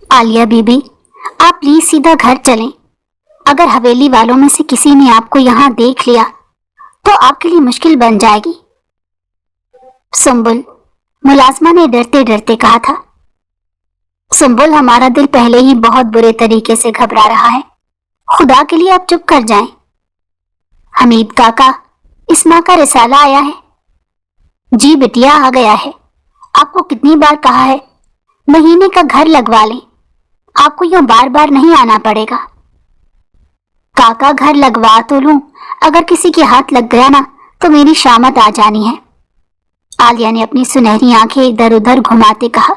आलिया बीबी, आप प्लीज सीधा घर चलें। अगर हवेली वालों में से किसी ने आपको यहाँ देख लिया तो आपके लिए मुश्किल बन जाएगी। सुंबुल, मुलाजमा ने डरते डरते कहा था। सुंबुल, हमारा दिल पहले ही बहुत बुरे तरीके से घबरा रहा है, खुदा के लिए आप चुप कर जाएं। हमीद काका, इस माँ का रिसाला आया है। जी बिटिया, आ गया है। आपको कितनी बार कहा है महीने का घर लगवा लें, आपको यूं बार बार नहीं आना पड़ेगा। काका, घर लगवा तो लूं, अगर किसी के हाथ लग गया ना तो मेरी शामत आ जानी है। आलिया ने अपनी सुनहरी आंखें इधर उधर घुमाते कहा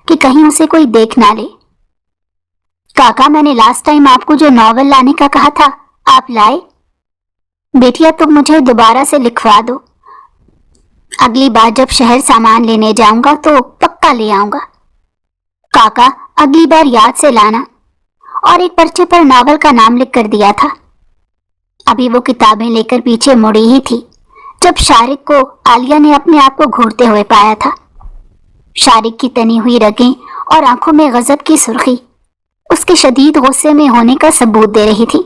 कि कहीं उसे कोई देख ना ले। काका, मैंने लास्ट टाइम आपको जो नॉवल लाने का कहा था आप लाए? बेटिया, तुम मुझे दोबारा से लिखवा दो, अगली बार जब शहर सामान लेने जाऊंगा तो पक्का ले आऊंगा। काका, अगली बार याद से लाना। और एक पर्चे पर नावल का नाम लिख कर दिया था। अभी वो किताबें लेकर पीछे मुड़ी ही थी जब शारिक को आलिया ने अपने आप को घूरते हुए पाया था। शारिक की तनी हुई रगें और आंखों में गजब की सुर्खी उसके शदीद गुस्से में होने का सबूत दे रही थी।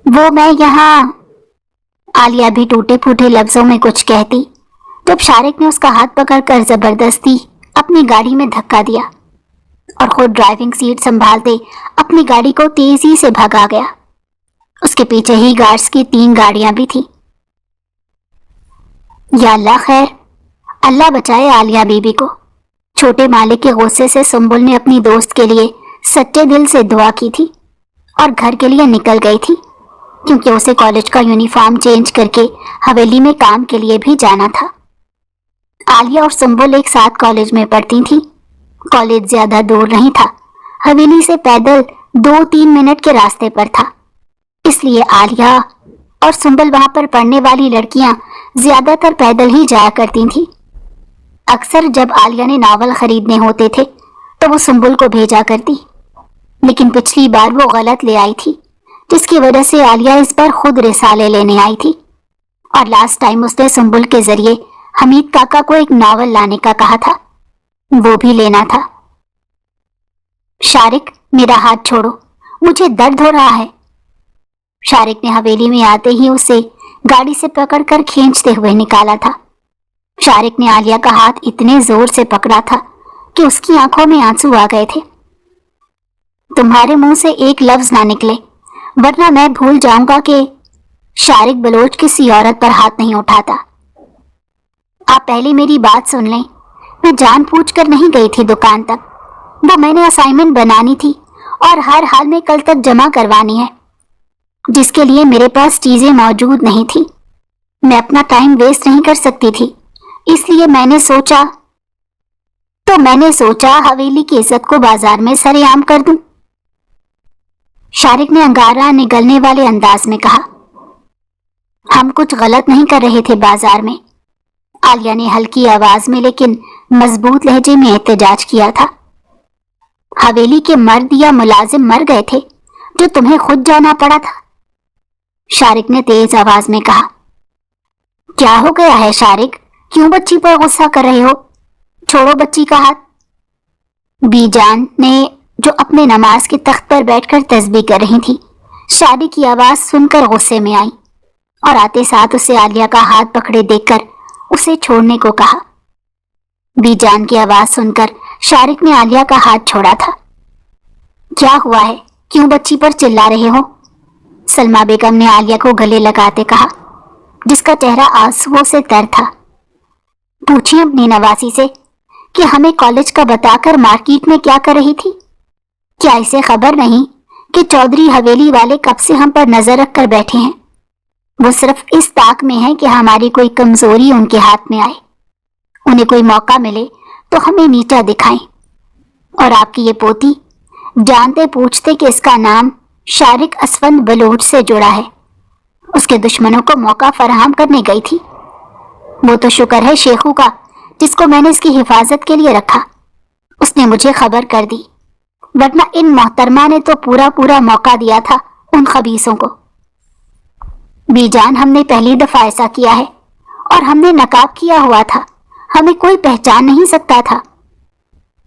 वो मैं यहाँ, आलिया भी टूटे फूटे लफ्जों में कुछ कहती जब शारिक ने उसका हाथ पकड़कर जबरदस्ती अपनी गाड़ी में धक्का दिया और खुद ड्राइविंग सीट संभालते अपनी गाड़ी को तेजी से भगा गया। उसके पीछे ही गार्ड्स की 3 गाड़ियां भी थी। या अल्लाह खैर, अल्लाह बचाए आलिया बीबी को। छोटे मालिक के गुस्से से सुंबुल ने अपनी दोस्त के लिए सच्चे दिल से दुआ की थी और घर के लिए निकल गई थी क्योंकि उसे कॉलेज का यूनिफॉर्म चेंज करके हवेली में काम के लिए भी जाना था। आलिया और सुंबुल एक साथ कॉलेज में पढ़ती थी। कॉलेज ज्यादा दूर नहीं था, हवेली से पैदल 2-3 मिनट के रास्ते पर था। इसलिए आलिया और सुंबुल वहां पर पढ़ने वाली लड़कियां ज्यादातर पैदल ही जाया करती थी। अक्सर जब आलिया ने नावल खरीदने होते थे तो वो सुंबुल को भेजा करती, लेकिन पिछली बार वो गलत ले आई थी जिसकी वजह से आलिया इस बार खुद रिसाले लेने आई थी। और लास्ट टाइम उसने सुंबुल के जरिए हमीद काका को एक नावल लाने का कहा था, वो भी लेना था। शारिक, मेरा हाथ छोड़ो, मुझे दर्द हो रहा है। शारिक ने हवेली में आते ही उसे गाड़ी से पकड़कर खींचते हुए निकाला था। शारिक ने आलिया का हाथ इतने जोर से पकड़ा था कि उसकी आंखों में आंसू आ गए थे। तुम्हारे मुंह से एक लफ्ज ना निकले वरना मैं भूल जाऊंगा कि शारिक बलोच किसी औरत पर हाथ नहीं उठाता। आप पहले मेरी बात सुन लें, मैं जानबूझकर नहीं गई थी दुकान तक। वो मैंने असाइनमेंट बनानी थी और हर हाल में कल तक जमा करवानी है, जिसके लिए मेरे पास चीजें मौजूद नहीं थी। मैं अपना टाइम वेस्ट नहीं कर सकती थी, इसलिए मैंने सोचा हवेली की इज्जत को बाजार में सरेआम कर दूं। शारिक ने अंगारा निगलने वाले अंदाज में कहा। हम कुछ गलत नहीं कर रहे थे बाजार में, आलिया ने हल्की आवाज में लेकिन मजबूत लहजे में एहतजाज किया था। हवेली के मर्द या मुलाजिम मर गए थे जो तुम्हें खुद जाना पड़ा था। शारिक ने तेज आवाज में कहा। क्या हो गया है शारिक, क्यों बच्ची पर गुस्सा कर रहे हो? छोड़ो बच्ची का हाथ। बीजान ने, जो अपने नमाज के तख्त पर बैठकर तस्बीह कर रही थी, शारिक की आवाज सुनकर गुस्से में आई और आते साथ उसे आलिया का हाथ पकड़े देखकर उसे छोड़ने को कहा। बीजान की आवाज सुनकर शारिक ने आलिया का हाथ छोड़ा था। क्या हुआ है, क्यों बच्ची पर चिल्ला रहे हो? सलमा बेगम ने आलिया को गले लगाते कहा, जिसका चेहरा आंसुओं से तर था। पूछिए अपनी नवासी से कि हमें कॉलेज का बताकर मार्केट में क्या कर रही थी। क्या इसे खबर नहीं कि चौधरी हवेली वाले कब से हम पर नजर रख कर बैठे हैं? वो सिर्फ इस ताक में है कि हमारी कोई कमजोरी उनके हाथ में आए, उन्हें कोई मौका मिले तो हमें नीचा दिखाएं। और आपकी ये पोती जानते पूछते कि इसका नाम शारिक असफंद बलोच से जुड़ा है, उसके दुश्मनों को मौका फराहम करने गई थी। वो तो शुक्र है शेखू का, जिसको मैंने इसकी हिफाजत के लिए रखा, उसने मुझे खबर कर दी, वरना इन मोहतरमा ने तो पूरा पूरा मौका दिया था उन खबीसों को। बीजान, हमने पहली दफा ऐसा किया है और हमने नकाब किया हुआ था, हमें कोई पहचान नहीं सकता था।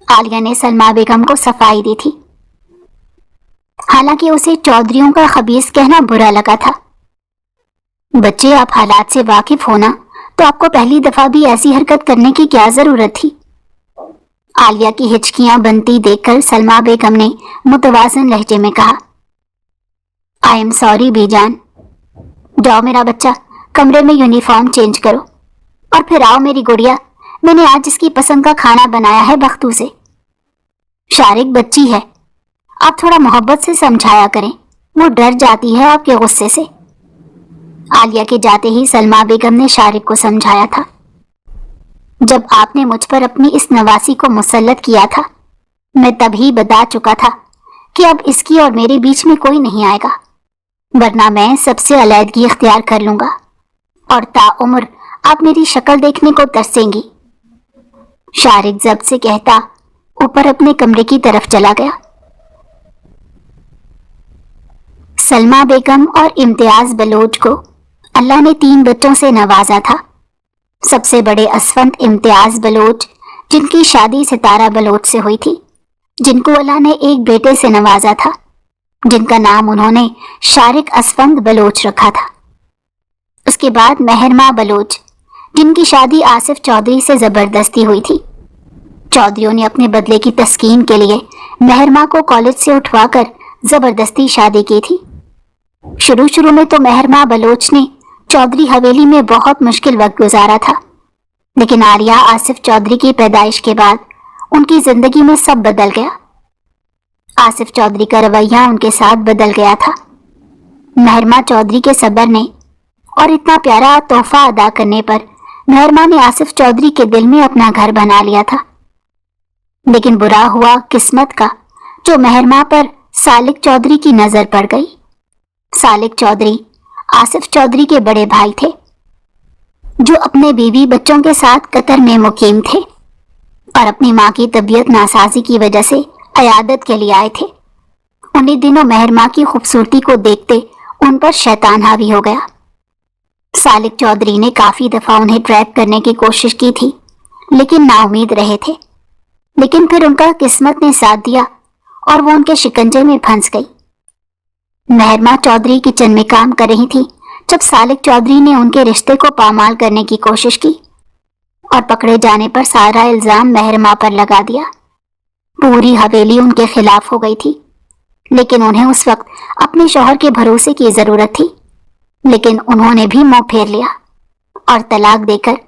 आलिया ने सलमा बेगम को सफाई दी थी। हालांकि उसे चौधरियों का खबीस कहना बुरा लगा था। बच्चे, आप हालात से वाकिफ होना तो आपको पहली दफा भी ऐसी हरकत करने की क्या जरूरत थी? आलिया की हिचकियां बनती देखकर सलमा बेगम ने मुतवाज़िन लहजे में कहा, आई एम सॉरी बीजान। जाओ मेरा बच्चा, कमरे में यूनिफॉर्म चेंज करो और फिर आओ मेरी गुड़िया, मैंने आज इसकी पसंद का खाना बनाया है बख्तू से। शारिक बच्ची है, आप थोड़ा मोहब्बत से समझाया करें, वो डर जाती है आपके गुस्से से। आलिया के जाते ही सलमा बेगम ने शारिक को समझाया था, जब आपने मुझ पर अपनी इस नवासी को मुसल्लत किया था, मैं तभी बता चुका था कि अब इसकी और मेरे बीच में कोई नहीं आएगा, वरना मैं सबसे अलहदगी इख्तियार कर लूंगा और ताउम्र आप मेरी शक्ल देखने को तरसेंगी। शारिक जब्त से कहता ऊपर अपने कमरे की तरफ चला गया। सलमा बेगम और इम्तियाज बलोच को अल्लाह ने 3 बच्चों से नवाजा था। सबसे बड़े असफंद इम्तियाज बलोच, जिनकी शादी सितारा बलोच से हुई थी, जिनको अल्लाह ने एक बेटे से नवाजा था, जिनका नाम उन्होंने शारिक असफंद बलोच रखा था। उसके बाद मेहरमा बलोच, जिनकी शादी आसिफ चौधरी से जबरदस्ती हुई थी। चौधरियों ने अपने बदले की तस्कीन के लिए मेहरमा को कॉलेज से उठवाकर जबरदस्ती शादी की थी। शुरू में तो मेहरमा बलोच ने चौधरी हवेली में बहुत मुश्किल वक्त गुजारा था, लेकिन आलिया आसिफ चौधरी की पैदाइश के बाद उनकी जिंदगी में सब बदल गया। आसिफ चौधरी का रवैया उनके साथ बदल गया था। मेहरमा चौधरी के सब्र ने और इतना प्यारा तोहफा अदा करने पर मेहरमा ने आसिफ चौधरी के दिल में अपना घर बना लिया था। लेकिन बुरा हुआ किस्मत का जो मेहरमा पर सालिक चौधरी की नजर पड़ गई। सालिक चौधरी आसिफ चौधरी के बड़े भाई थे, जो अपने बीवी बच्चों के साथ कतर में मुकीम थे और अपनी मां की तबीयत नासाजी की वजह से अयादत के लिए आए थे। उन्हीं दिनों मेहरमा की खूबसूरती को देखते उन पर शैतान हावी हो गया। सालिक चौधरी ने काफी दफा उन्हें ट्रैप करने की कोशिश की थी, लेकिन नाउमीद रहे थे। लेकिन फिर उनका किस्मत ने साथ दिया और वो उनके शिकंजे में फंस गई। मेहरमा चौधरी किचन में काम कर रही थी जब सालिक चौधरी ने उनके रिश्ते को पामाल करने की कोशिश की और पकड़े जाने पर सारा इल्जाम मेहरमा पर लगा दिया। पूरी हवेली उनके खिलाफ हो गई थी, लेकिन उन्हें उस वक्त अपने शौहर के भरोसे की जरूरत थी। लेकिन उन्होंने भी मुंह फेर लिया और तलाक देकर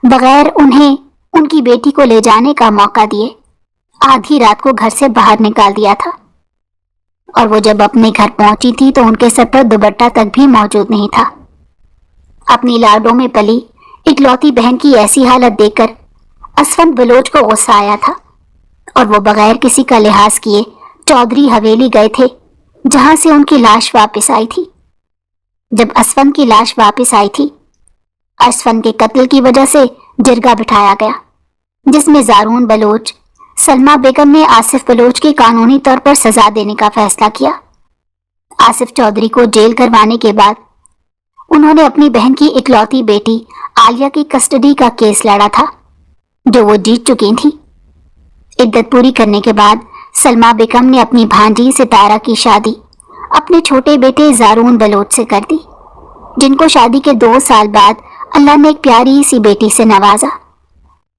बगैर उन्हें उनकी बेटी को ले जाने का मौका दिए आधी रात को घर से बाहर निकाल दिया था। और वो जब अपने घर पहुंची थी तो उनके सर पर दुपट्टा तक भी मौजूद नहीं था। अपनी लाडों में पली इकलौती बहन की ऐसी हालत देखकर असफंद बलोच को गुस्सा आया था और वो बगैर किसी का लिहाज किए चौधरी हवेली गए थे, जहां से उनकी लाश वापस आई थी। जब असफंद की लाश वापस आई थी, असफंद के कत्ल की वजह से जिरगा बिठाया गया, जिसमें जारून बलोच, सलमा बेगम ने आसिफ बलोच की कानूनी तौर पर सजा देने का फैसला किया। आसिफ चौधरी को जेल करवाने के बाद उन्होंने अपनी बहन की इकलौती बेटी आलिया की कस्टडी का केस लड़ा था, जो वो जीत चुकी थी। इद्दत पूरी करने के बाद सलमा बेगम ने अपनी भांजी सितारा की शादी अपने छोटे बेटे जारून बलोच से कर दी, जिनको शादी के 2 साल बाद अल्लाह ने एक प्यारी सी बेटी से नवाजा,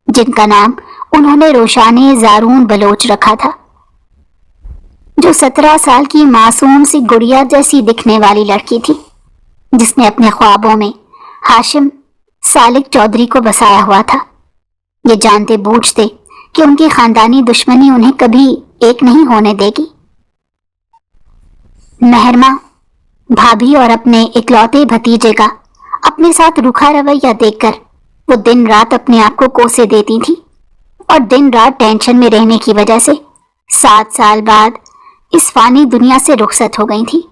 जिनका नाम उन्होंने रोशाने जारून बलोच रखा था, जो 17 साल की मासूम सी गुड़िया जैसी दिखने वाली लड़की थी, जिसने अपने ख्वाबों में हाशिम सालिक चौधरी को बसाया हुआ था, ये जानते बूझते कि उनकी खानदानी दुश्मनी उन्हें कभी एक नहीं होने देगी। मेहरमा भाभी और अपने इकलौते भतीजे का अपने साथ रूखा रवैया देखकर वो दिन रात अपने आप को कोसे देती थी और दिन रात टेंशन में रहने की वजह से 7 साल बाद इस फानी दुनिया से रुखसत हो गई थी।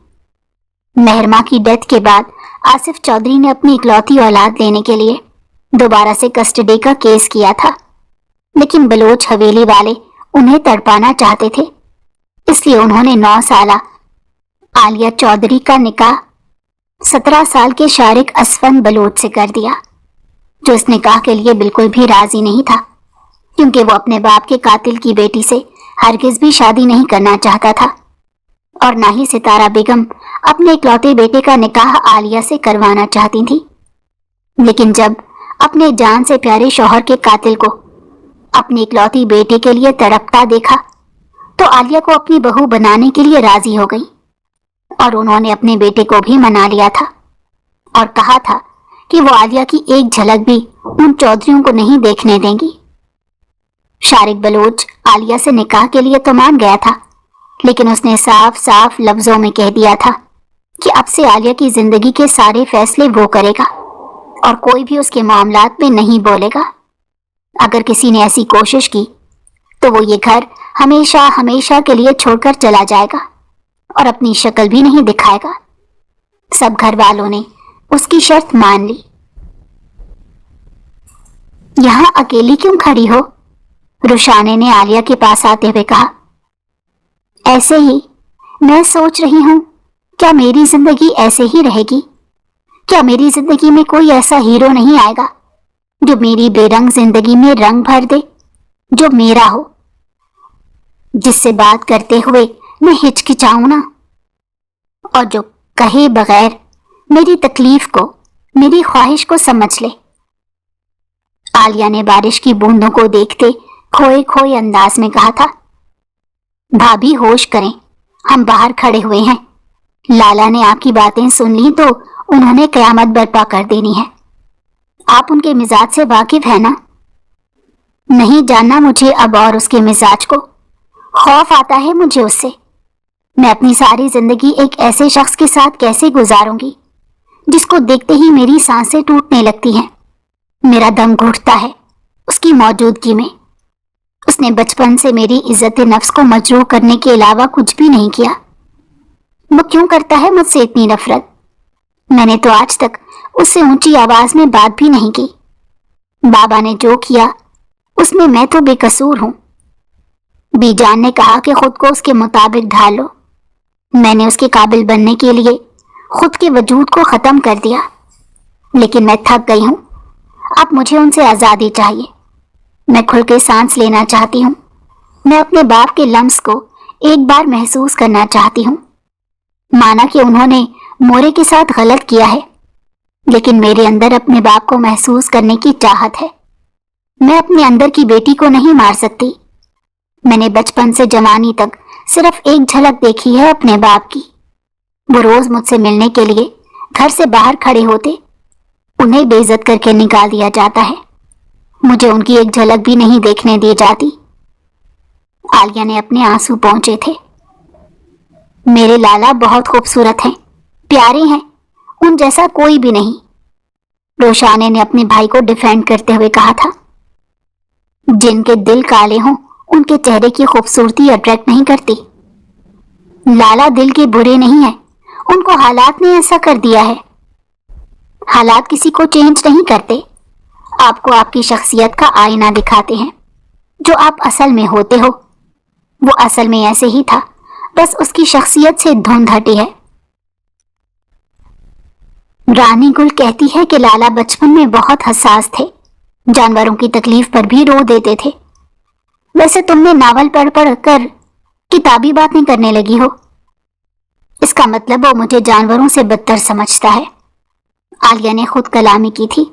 मेहरमा की डेथ के बाद आसिफ चौधरी ने अपनी इकलौती औलाद लेने के लिए दोबारा से कस्टडी का केस किया था, लेकिन बलोच हवेली वाले उन्हें तड़पाना चाहते थे, इसलिए उन्होंने 9 साला आलिया चौधरी का निकाह 17 साल के शारिक असफंद बलोच से कर दिया, जो इस निकाह के लिए बिल्कुल भी राजी नहीं था کیونکہ وہ اپنے باپ کے قاتل کی بیٹی سے ہرگز بھی شادی نہیں کرنا چاہتا تھا، اور نہ ہی ستارہ بیگم اپنے اکلوتے بیٹے کا نکاح عالیہ سے کروانا چاہتی تھی۔ لیکن جب اپنے جان سے پیارے شوہر کے قاتل کو اپنی اکلوتی بیٹی کے لیے تڑپتا دیکھا تو عالیہ کو اپنی بہو بنانے کے لیے راضی ہو گئی، اور انہوں نے اپنے بیٹے کو بھی منا لیا تھا اور کہا تھا کہ وہ عالیہ کی ایک جھلک بھی ان چودھریوں کو نہیں دیکھنے دیں گی۔ شارق بلوچ عالیہ سے نکاح کے لیے تو مان گیا تھا، لیکن اس نے صاف صاف لفظوں میں کہہ دیا تھا کہ اب سے عالیہ کی زندگی کے سارے فیصلے وہ کرے گا اور کوئی بھی اس کے معاملات میں نہیں بولے گا۔ اگر کسی نے ایسی کوشش کی تو وہ یہ گھر ہمیشہ ہمیشہ کے لیے چھوڑ کر چلا جائے گا اور اپنی شکل بھی نہیں دکھائے گا۔ سب گھر والوں نے اس کی شرط مان لی۔ یہاں اکیلی کیوں کھڑی ہو؟ روشانے نے عالیہ کے پاس آتے ہوئے کہا۔ ایسے ہی، میں سوچ رہی ہوں کیا میری زندگی ایسے ہی رہے گی؟ کیا میری زندگی میں کوئی ایسا ہیرو نہیں آئے گا جو میری بے رنگ زندگی میں رنگ بھر دے، جو میرا ہو، جس سے بات کرتے ہوئے میں ہچکچاؤں نہ، اور جو کہے بغیر میری تکلیف کو، میری خواہش کو سمجھ لے؟ عالیہ نے بارش کی بوندوں کو دیکھتے کھوئے کھوئے انداز میں کہا تھا۔ بھابھی ہوش کریں، ہم باہر کھڑے ہوئے ہیں۔ لالا نے آپ کی باتیں سن لی تو انہوں نے قیامت برپا کر دینی ہے۔ آپ ان کے مزاج سے واقف ہیں نا؟ نہیں جاننا مجھے اب اور اس کے مزاج کو، خوف آتا ہے مجھے اس سے۔ میں اپنی ساری زندگی ایک ایسے شخص کے ساتھ کیسے گزاروں گی جس کو دیکھتے ہی میری سانسیں ٹوٹنے لگتی ہیں، میرا دم گھٹتا ہے اس کی موجودگی میں۔ اس نے بچپن سے میری عزت نفس کو مجروح کرنے کے علاوہ کچھ بھی نہیں کیا۔ وہ کیوں کرتا ہے مجھ سے اتنی نفرت؟ میں نے تو آج تک اس سے اونچی آواز میں بات بھی نہیں کی۔ بابا نے جو کیا اس میں تو بے قصور ہوں۔ بی جان نے کہا کہ خود کو اس کے مطابق ڈھال لو۔ میں نے اس کے قابل بننے کے لیے خود کے وجود کو ختم کر دیا، لیکن میں تھک گئی ہوں۔ اب مجھے ان سے آزادی چاہیے۔ میں کھل کے سانس لینا چاہتی ہوں۔ میں اپنے باپ کے لمس کو ایک بار محسوس کرنا چاہتی ہوں۔ مانا کہ انہوں نے مورے کے ساتھ غلط کیا ہے، لیکن میرے اندر اپنے باپ کو محسوس کرنے کی چاہت ہے۔ میں اپنے اندر کی بیٹی کو نہیں مار سکتی۔ میں نے بچپن سے جوانی تک صرف ایک جھلک دیکھی ہے اپنے باپ کی۔ وہ روز مجھ سے ملنے کے لیے گھر سے باہر کھڑے ہوتے، انہیں بے عزت کر کے نکال دیا جاتا ہے، مجھے ان کی ایک جھلک بھی نہیں دیکھنے دی جاتی۔ عالیہ نے اپنے آنسو پہنچے تھے۔ میرے لالا بہت خوبصورت ہیں، پیارے ہیں، ان جیسا کوئی بھی نہیں، روشانے نے اپنے بھائی کو ڈیفینڈ کرتے ہوئے کہا تھا۔ جن کے دل کالے ہوں ان کے چہرے کی خوبصورتی اٹریکٹ نہیں کرتی۔ لالا دل کے برے نہیں ہیں، ان کو حالات نے ایسا کر دیا ہے۔ حالات کسی کو چینج نہیں کرتے، آپ کو آپ کی شخصیت کا آئینہ دکھاتے ہیں۔ جو آپ اصل میں ہوتے ہو وہ اصل میں ایسے ہی تھا، بس اس کی شخصیت سے دھند ہٹی ہے۔ رانی گل کہتی ہے کہ لالا بچپن میں بہت حساس تھے، جانوروں کی تکلیف پر بھی رو دیتے تھے۔ ویسے تم نے ناول پڑھ پڑھ کر کتابی باتیں کرنے لگی ہو۔ اس کا مطلب وہ مجھے جانوروں سے بدتر سمجھتا ہے۔ عالیہ نے خود کلامی کی تھی،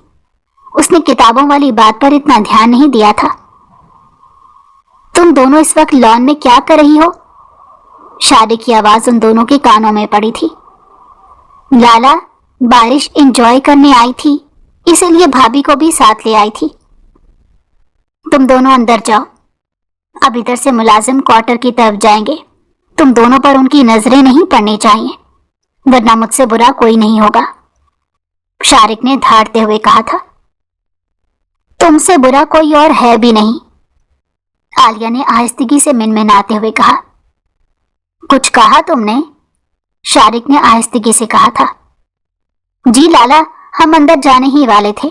اس نے کتابوں والی بات پر اتنا دھیان نہیں دیا تھا۔ تم دونوں اس وقت لان میں کیا کر رہی ہو؟ شارق کی آواز ان دونوں کے کانوں میں پڑی تھی۔ لالا بارش انجوائے کرنے آئی تھی، اسی لیے بھابھی کو بھی ساتھ لے آئی تھی۔ تم دونوں اندر جاؤ، اب ادھر سے ملازم کوارٹر کی طرف جائیں گے۔ تم دونوں پر ان کی نظریں نہیں پڑنی چاہیے، ورنہ مجھ سے برا کوئی نہیں ہوگا، شارق نے دھاڑتے ہوئے کہا تھا۔ تم سے برا کوئی اور ہے بھی نہیں، عالیہ نے آہستگی سے منمناتے ہوئے کہا۔ کچھ کہا تم نے؟ شارق نے آہستگی سے کہا تھا۔ جی لالا، ہم اندر جانے ہی والے تھے،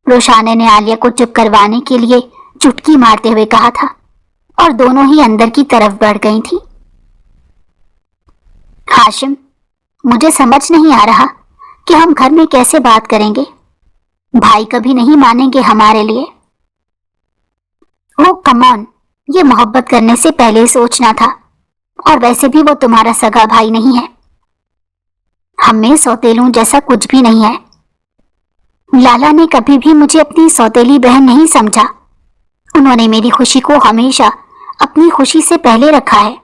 روشانے نے عالیہ کو چپ کروانے کے لیے چٹکی مارتے ہوئے کہا تھا، اور دونوں ہی اندر کی طرف بڑھ گئی تھی۔ ہاشم، مجھے سمجھ نہیں آ رہا کہ ہم گھر میں کیسے بات کریں گے، بھائی کبھی نہیں مانیں گے ہمارے لیے۔ ओ कम ऑन, ये मोहब्बत करने से पहले सोचना था। और वैसे भी वो तुम्हारा सगा भाई नहीं है। हम में सौतेलों जैसा कुछ भी नहीं है। लाला ने कभी भी मुझे अपनी सौतेली बहन नहीं समझा। उन्होंने मेरी खुशी को हमेशा अपनी खुशी से पहले रखा है,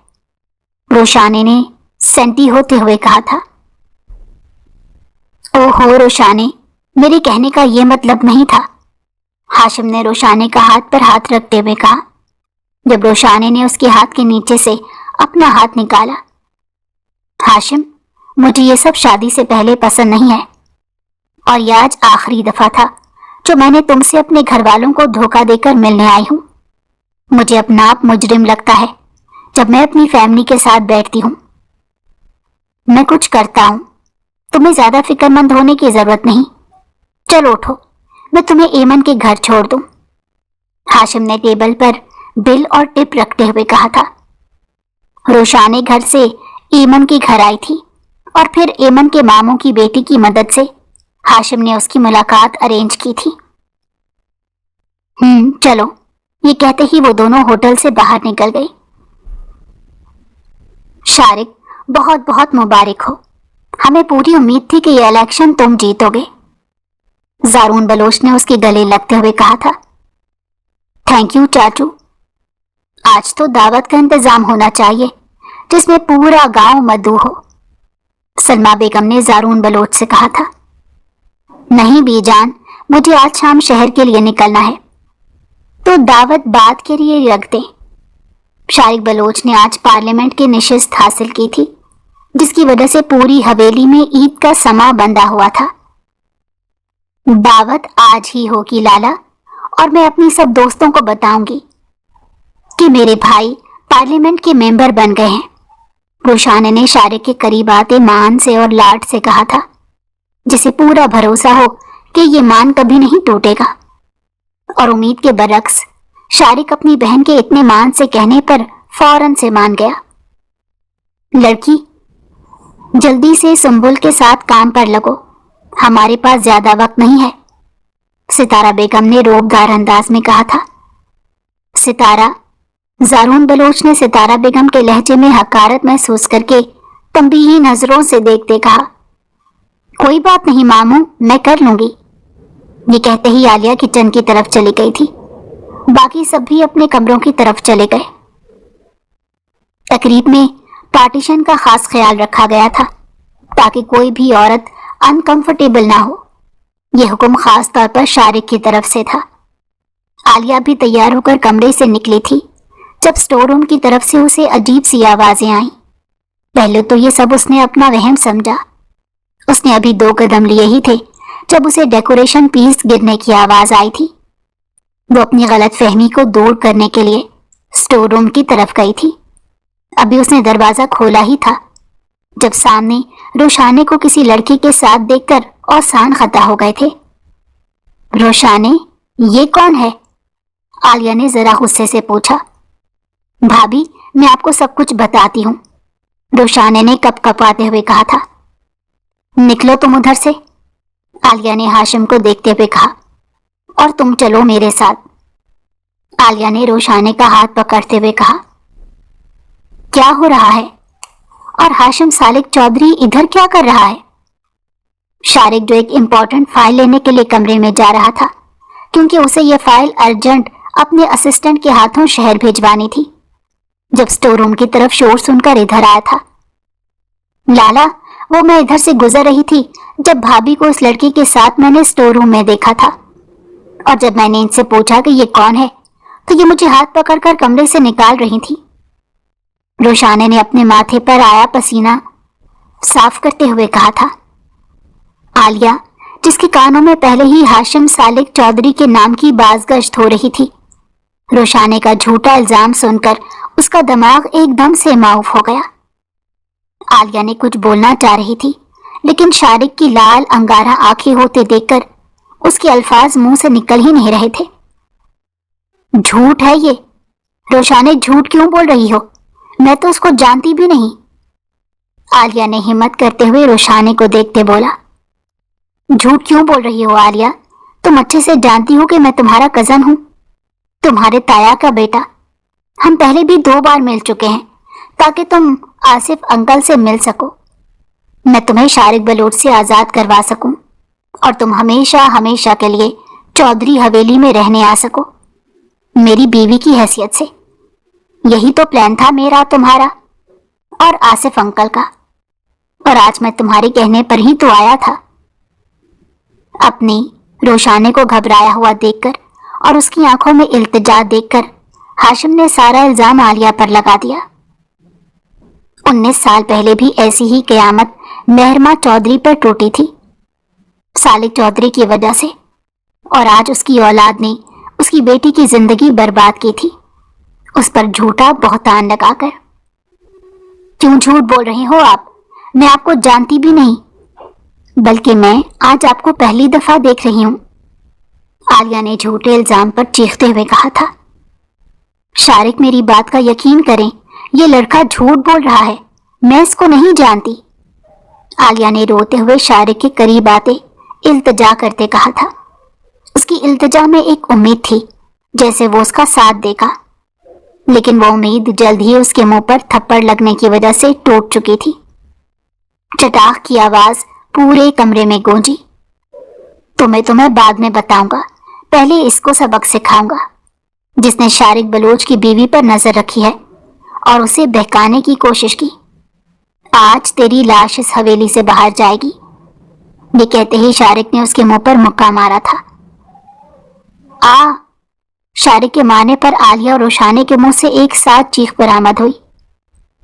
रोशाने ने सेंटी होते हुए कहा था। ओहो रोशाने, मेरे कहने का यह मतलब नहीं था, हाशिम ने रोशाने का हाथ पर हाथ रखते हुए कहा, जब रोशाने ने उसके हाथ के नीचे से अपना हाथ निकाला। हाशिम, मुझे ये सब शादी से पहले पसंद नहीं है, और ये आज आखिरी दफा था जो मैंने तुमसे अपने घर वालों को धोखा देकर मिलने आई हूं। मुझे अपना आप मुजरिम लगता है जब मैं अपनी फैमिली के साथ बैठती हूं। मैं कुछ करता हूं, तुम्हें ज्यादा फिक्रमंद होने की जरूरत नहीं। चलो उठो, मैं तुम्हें एमन के घर छोड़ दूं। हाशिम ने टेबल पर बिल और टिप रखते हुए कहा था। रोशाने घर से एमन के घर आई थी और फिर एमन के मामू की बेटी की मदद से हाशिम ने उसकी मुलाकात अरेंज की थी। चलो, ये कहते ही वो दोनों होटल से बाहर निकल गए। शारिक, बहुत बहुत मुबारक हो। हमें पूरी उम्मीद थी कि ये इलेक्शन तुम जीतोगे, जारून बलोच ने उसके गले लगते हुए कहा था। थैंक यू चाचू। आज तो दावत का इंतजाम होना चाहिए जिसमें पूरा गांव मदऊ हो, सलमा बेगम ने जारून बलोच से कहा था। नहीं बीजान, मुझे आज शाम शहर के लिए निकलना है, तो दावत बाद के लिए रख दें। शारिक बलोच ने आज पार्लियामेंट की नशिस्त हासिल की थी, जिसकी वजह से पूरी हवेली में ईद का समा बंधा हुआ था। दावत आज ही होगी लाला, और मैं अपनी सब दोस्तों को बताऊंगी कि मेरे भाई पार्लियामेंट के मेंबर बन गए हैं। रोशाने ने शारिक के करीब आते मान से और लाड से कहा था, जिसे पूरा भरोसा हो कि ये मान कभी नहीं टूटेगा। और उम्मीद के बरक्स शारिक अपनी बहन के इतने मान से कहने पर फौरन से मान गया। लड़की, जल्दी से सुंबुल के साथ काम पर लगो, हमारे पास ज्यादा वक्त नहीं है, सितारा बेगम ने रोबदार अंदाज में कहा था। सितारा, जारून बलोच ने सितारा बेगम के लहजे में हकारत महसूस करके तंबीही नजरों से देखते कहा। कोई बात नहीं मामू, मैं कर लूंगी। ये कहते ही आलिया किचन की तरफ चली गई थी। बाकी सब भी अपने कमरों की तरफ चले गए। तकरीब में पार्टीशन का खास ख्याल रखा गया था ताकि कोई भी औरत अनकंफर्टेबल ना हो। यह हुक्म खास तौर पर शारिक की तरफ से था। आलिया भी तैयार होकर कमरे से निकली थी जब स्टोर रूम की तरफ से उसे अजीब सी आवाजें आईं। पहले तो ये सब उसने अपना वहम समझा। उसने अभी 2 कदम लिए ही थे जब उसे डेकोरेशन पीस गिरने की आवाज आई थी। वो अपनी गलत फहमी को दूर करने के लिए स्टोर रूम की तरफ गई थी। अभी उसने दरवाजा खोला ही था जब सामने रोशाने को किसी लड़की के साथ देखकर और सान खता हो गए थे। रोशाने, ये कौन है? आलिया ने जरा गुस्से से पूछा। भाभी, मैं आपको सब कुछ बताती हूँ, रोशाने ने कपकपाते हुए कहा था। निकलो तुम उधर से, आलिया ने हाशिम को देखते हुए कहा, और तुम चलो मेरे साथ। आलिया ने रोशाने का हाथ पकड़ते हुए कहा। क्या हो रहा है? और हाशिम सालिक चौधरी इधर क्या कर रहा है? शारिक जो एक इम्पोर्टेंट फाइल लेने के लिए कमरे में जा रहा था क्योंकि उसे यह फाइल अर्जेंट अपने असिस्टेंट के हाथों शहर भेजवानी थी, जब स्टोर रूम की तरफ शोर सुनकर इधर आया था। लाला, वो मैं इधर से गुजर रही थी जब भाभी को उस लड़की के साथ मैंने स्टोर रूम में देखा था, और जब मैंने इनसे पूछा कि ये कौन है तो ये मुझे हाथ पकड़कर कमरे से निकाल रही थी। रोशाने ने अपने माथे पर आया पसीना साफ करते हुए कहा था। आलिया, जिसके कानों में पहले ही हाशिम सालिक चौधरी के नाम की बाजगश्त हो रही थी, रोशाने का झूठा इल्जाम सुनकर उसका दिमाग एकदम से माऊफ हो गया। आलिया ने कुछ बोलना चाह रही थी, लेकिन शारिक की लाल अंगारा आंखें होते देखकर उसके अल्फाज मुंह से निकल ही नहीं रहे थे। झूठ है ये। रोशाने, झूठ क्यों बोल रही हो? मैं तो उसको जानती भी नहीं। आलिया ने हिम्मत करते हुए रोशाने को देखते बोला। झूठ क्यों बोल रही हो आलिया? तुम अच्छे से जानती हो कि मैं तुम्हारा कजन हूं। तुम्हारे ताया का बेटा। हम पहले भी 2 बार मिल चुके हैं ताकि तुम आसिफ अंकल से मिल सको, मैं तुम्हें शारिक बलोच से आजाद करवा सकूं और तुम हमेशा हमेशा के लिए चौधरी हवेली में रहने आ सको मेरी बीवी की हैसियत से। यही तो प्लान था मेरा, तुम्हारा और आसिफ अंकल का, और आज मैं तुम्हारे कहने पर ही तो आया था। अपनी रोशाने को घबराया हुआ देखकर और उसकी आंखों में इल्तिजा देखकर हाशिम ने सारा इल्जाम आलिया पर लगा दिया। 19 साल पहले भी ऐसी ही कयामत मेहरमा चौधरी पर टूटी थी, सालिक चौधरी की वजह से, और आज उसकी औलाद ने उसकी बेटी की जिंदगी बर्बाद की थी, उस पर झूठा बहतान लगाकर। क्यों झूठ बोल रहे हो आप? मैं आपको जानती भी नहीं, बल्कि मैं आज आपको पहली दफा देख रही हूं, आलिया ने झूठे इल्जाम पर चीखते हुए कहा था। शारिक, मेरी बात का यकीन करें, ये लड़का झूठ बोल रहा है, मैं इसको नहीं जानती, आलिया ने रोते हुए शारिक के करीब आते इल्तिजा करते कहा था। उसकी इल्तिजा में एक उम्मीद थी जैसे वो उसका साथ देगा, लेकिन वो उम्मीद जल्द ही उसके मुंह पर थप्पड़ लगने की वजह से टूट चुकी थी। चटाख की आवाज पूरे कमरे में गूंजी। तुम्हें बाद में बताऊंगा, पहले इसको सबक सिखाऊंगा जिसने शारिक बलोच की बीवी पर नजर रखी है और उसे बहकाने की कोशिश की। आज तेरी लाश इस हवेली से बाहर जाएगी। ये कहते ही शारिक ने उसके मुंह पर मुक्का मारा था। शारिक के मारने पर आलिया और रोशाने के मुंह से एक साथ चीख बरामद हुई।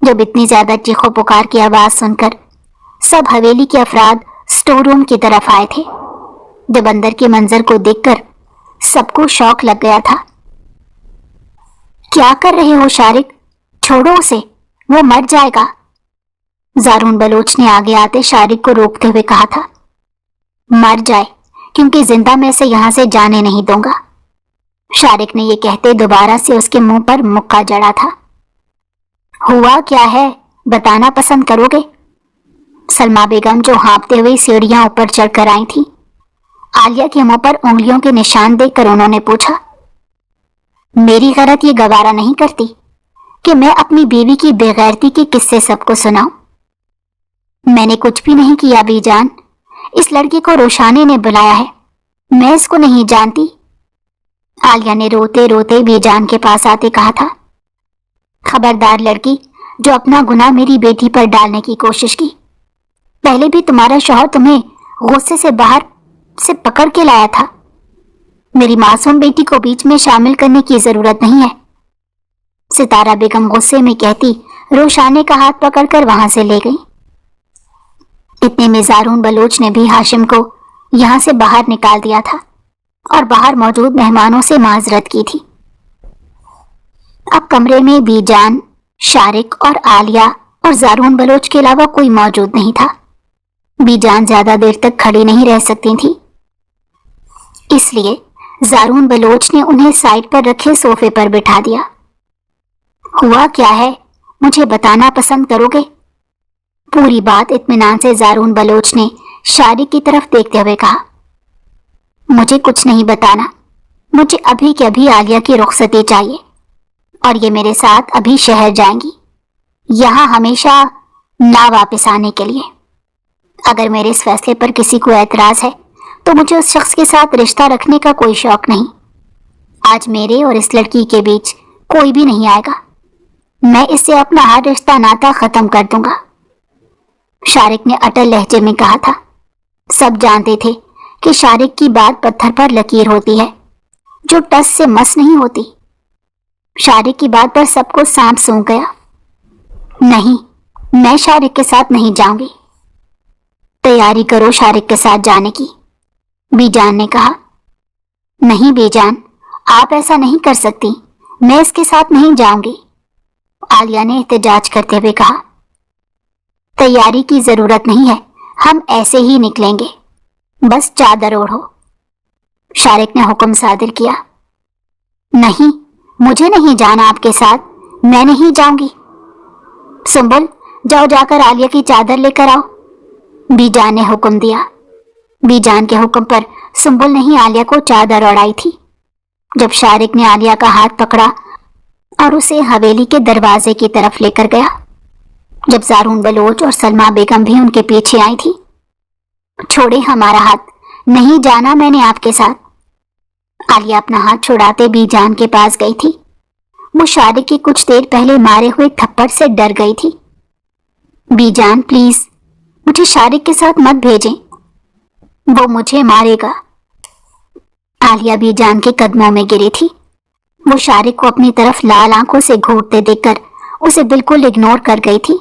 जब इतनी ज्यादा चीखों पुकार की आवाज सुनकर सब हवेली के अफराद स्टोर रूम की तरफ आए थे। जब अंदर के मंजर को देखकर सबको शौक लग गया था। क्या कर रहे हो शारिक? छोड़ो उसे, वो मर जाएगा, जारून बलोच ने आगे आते शारिक को रोकते हुए कहा था। मर जाए, क्योंकि जिंदा मैं इसे यहां से जाने नहीं दूंगा, शारिक ने यह कहते दोबारा से उसके मुंह पर मुक्का जड़ा था। हुआ क्या है, बताना पसंद करोगे? सलमा बेगम जो हाँफते हुए सीढ़ियां ऊपर चढ़कर आई थी, आलिया के मुंह पर उंगलियों के निशान देखकर उन्होंने पूछा। मेरी गैरत ये गवारा नहीं करती कि मैं अपनी बीवी की बेगैरती के किस्से सबको सुनाऊं। मैंने कुछ भी नहीं किया बीजान, इस लड़की को रोशाने ने बुलाया है, मैं इसको नहीं जानती, आलिया ने रोते रोते बीजान के पास आते कहा था। खबरदार लड़की जो अपना गुनाह मेरी बेटी पर डालने की कोशिश की। पहले भी तुम्हारा शौहर तुम्हें गुस्से से बाहर से पकड़ के लाया था। मेरी मासूम बेटी को बीच में शामिल करने की जरूरत नहीं है, सितारा बेगम गुस्से में कहती रोशाने का हाथ पकड़कर वहां से ले गई। इतने में जारून बलोच ने भी हाशिम को यहां से बाहर निकाल दिया था और बाहर मौजूद मेहमानों से माजरत की थी। अब कमरे में बीजान, शारिक और आलिया और जारून बलोच के अलावा कोई मौजूद नहीं था। बीजान ज्यादा देर तक खड़ी नहीं रह सकती थी, इसलिए जारून बलोच ने उन्हें साइड पर रखे सोफे पर बिठा दिया। हुआ क्या है, मुझे बताना पसंद करोगे? पूरी बात इत्मीनान से जारून बलोच ने शारिक की तरफ देखते हुए कहा। मुझे कुछ नहीं बताना, मुझे अभी के अभी आलिया की रुखसती चाहिए और ये मेरे साथ अभी शहर जाएंगी, यहाँ हमेशा ना वापस आने के लिए। अगर मेरे इस फैसले पर किसी को एतराज है तो मुझे उस शख्स के साथ रिश्ता रखने का कोई शौक नहीं। आज मेरे और इस लड़की के बीच कोई भी नहीं आएगा, मैं इससे अपना हर रिश्ता नाता खत्म कर दूंगा, शारिक ने अटल लहजे में कहा था। सब जानते थे कि शारिक की बात पत्थर पर लकीर होती है जो टस से मस नहीं होती। शारिक की बात पर सबको सांप सूंघ गया। नहीं, मैं शारिक के साथ नहीं जाऊंगी। तैयारी करो शारिक के साथ जाने की, बीजान ने कहा। नहीं बीजान, आप ऐसा नहीं कर सकती, मैं इसके साथ नहीं जाऊंगी, आलिया ने एहतजाज करते हुए कहा। तैयारी की जरूरत नहीं है, हम ऐसे ही निकलेंगे, बस चादर ओढ़ो, शारिक ने हुक्म सादिर किया। नहीं, मुझे नहीं जाना आपके साथ, मैं नहीं जाऊंगी। सुंबुल, जाओ जाकर आलिया की चादर लेकर आओ, बीजान ने हुक्म दिया। बीजान के हुक्म पर सुंबुल ने ही आलिया को चादर ओढ़ाई थी جب شارق نے عالیہ کا ہاتھ پکڑا اور اسے حویلی کے دروازے کی طرف لے کر گیا، جب زارون بلوچ اور سلمہ بیگم بھی ان کے پیچھے آئی تھی۔ چھوڑے ہمارا ہاتھ، نہیں جانا میں نے آپ کے ساتھ۔ عالیہ اپنا ہاتھ چھڑاتے بی جان کے پاس گئی تھی۔ وہ شارق کے کچھ دیر پہلے مارے ہوئے تھپڑ سے ڈر گئی تھی۔ بی جان پلیز مجھے شارق کے ساتھ مت بھیجیں، وہ مجھے مارے گا۔ عالیہ بی جان کے قدموں میں گری تھی۔ وہ شارق کو اپنی طرف لال آنکھوں سے گھورتے دیکھ کر اسے بالکل اگنور کر گئی تھی۔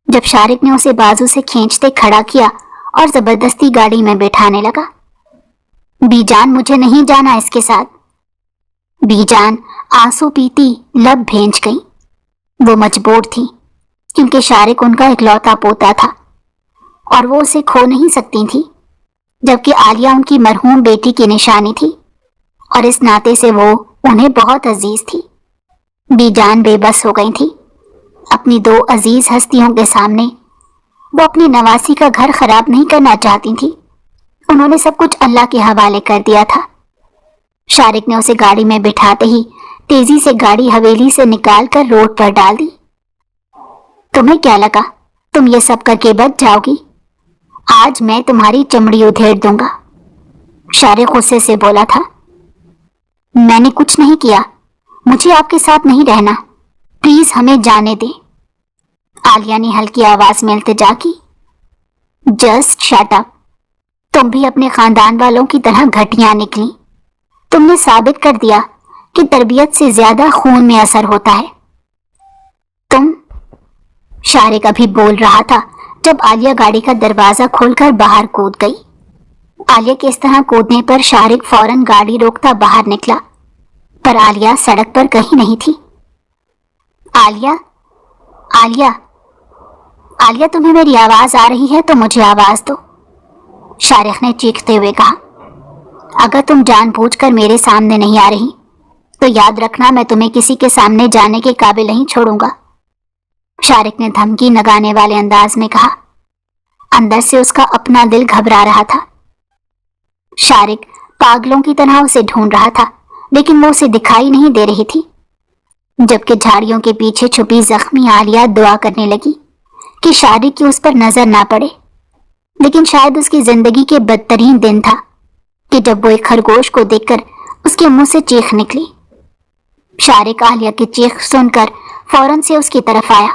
جب شارق نے اسے بازو سے کھینچتے کھڑا کیا اور زبردستی گاڑی میں بیٹھانے لگا۔ بی جان مجھے نہیں جانا اس کے ساتھ۔ بی جان آنسو پیتی لب بھینچ گئی۔ وہ مجبور تھی کیونکہ شارق ان کا اکلوتا پوتا تھا اور وہ اسے کھو نہیں سکتی تھی، جبکہ عالیہ ان کی مرحوم بیٹی کی نشانی تھی اور اس ناطے سے وہ انہیں بہت عزیز تھی۔ بی جان بے بس ہو گئی تھی۔ اپنی دو عزیز ہستیوں کے سامنے وہ اپنی نواسی کا گھر خراب نہیں کرنا چاہتی تھی۔ انہوں نے سب کچھ اللہ کے حوالے کر دیا تھا۔ شارق نے اسے گاڑی میں بٹھاتے ہی تیزی سے گاڑی حویلی سے نکال کر روڈ پر ڈال دی۔ تمہیں کیا لگا تم یہ سب کر کے بچ جاؤ گی؟ آج میں تمہاری چمڑی ادھیڑ دوں گا، شارق غصے سے بولا تھا۔ میں نے کچھ نہیں کیا، مجھے آپ کے ساتھ نہیں رہنا، پلیز ہمیں جانے دیں۔ عالیہ نے ہلکی آواز میں التجا کی۔ جسٹ شٹ اپ، تم بھی اپنے خاندان والوں کی طرح گھٹیاں نکلی۔ تم نے ثابت کر دیا کہ تربیت سے زیادہ خون میں اثر ہوتا ہے۔ تم، شارق ابھی بول رہا تھا جب عالیہ گاڑی کا دروازہ کھول کر باہر کود گئی۔ عالیہ کے اس طرح کودنے پر شارق فوراً گاڑی روکتا باہر نکلا، پر عالیہ سڑک پر کہیں نہیں تھی۔ عالیہ، عالیہ، عالیہ تمہیں میری آواز آ رہی ہے تو مجھے آواز دو، شارق نے چیختے ہوئے کہا۔ اگر تم جان بوجھ کر میرے سامنے نہیں آ رہی تو یاد رکھنا میں تمہیں کسی کے سامنے جانے کے قابل نہیں چھوڑوں گا، شارق نے دھمکی لگانے والے انداز میں کہا۔ اندر سے اس کا اپنا دل گھبرا رہا تھا۔ شارق پاگلوں کی طرح اسے ڈھونڈ رہا تھا لیکن وہ اسے دکھائی نہیں دے رہی تھی، جبکہ جھاڑیوں کے پیچھے چھپی زخمی عالیہ دعا کرنے لگی کہ شارق کی اس پر نظر نہ پڑے۔ لیکن شاید اس کی زندگی کے بدترین دن تھا کہ جب وہ ایک خرگوش کو دیکھ کر اس کے منہ سے چیخ نکلی۔ شارق عالیہ کی چیخ سن کر فوراً سے اس کی طرف آیا۔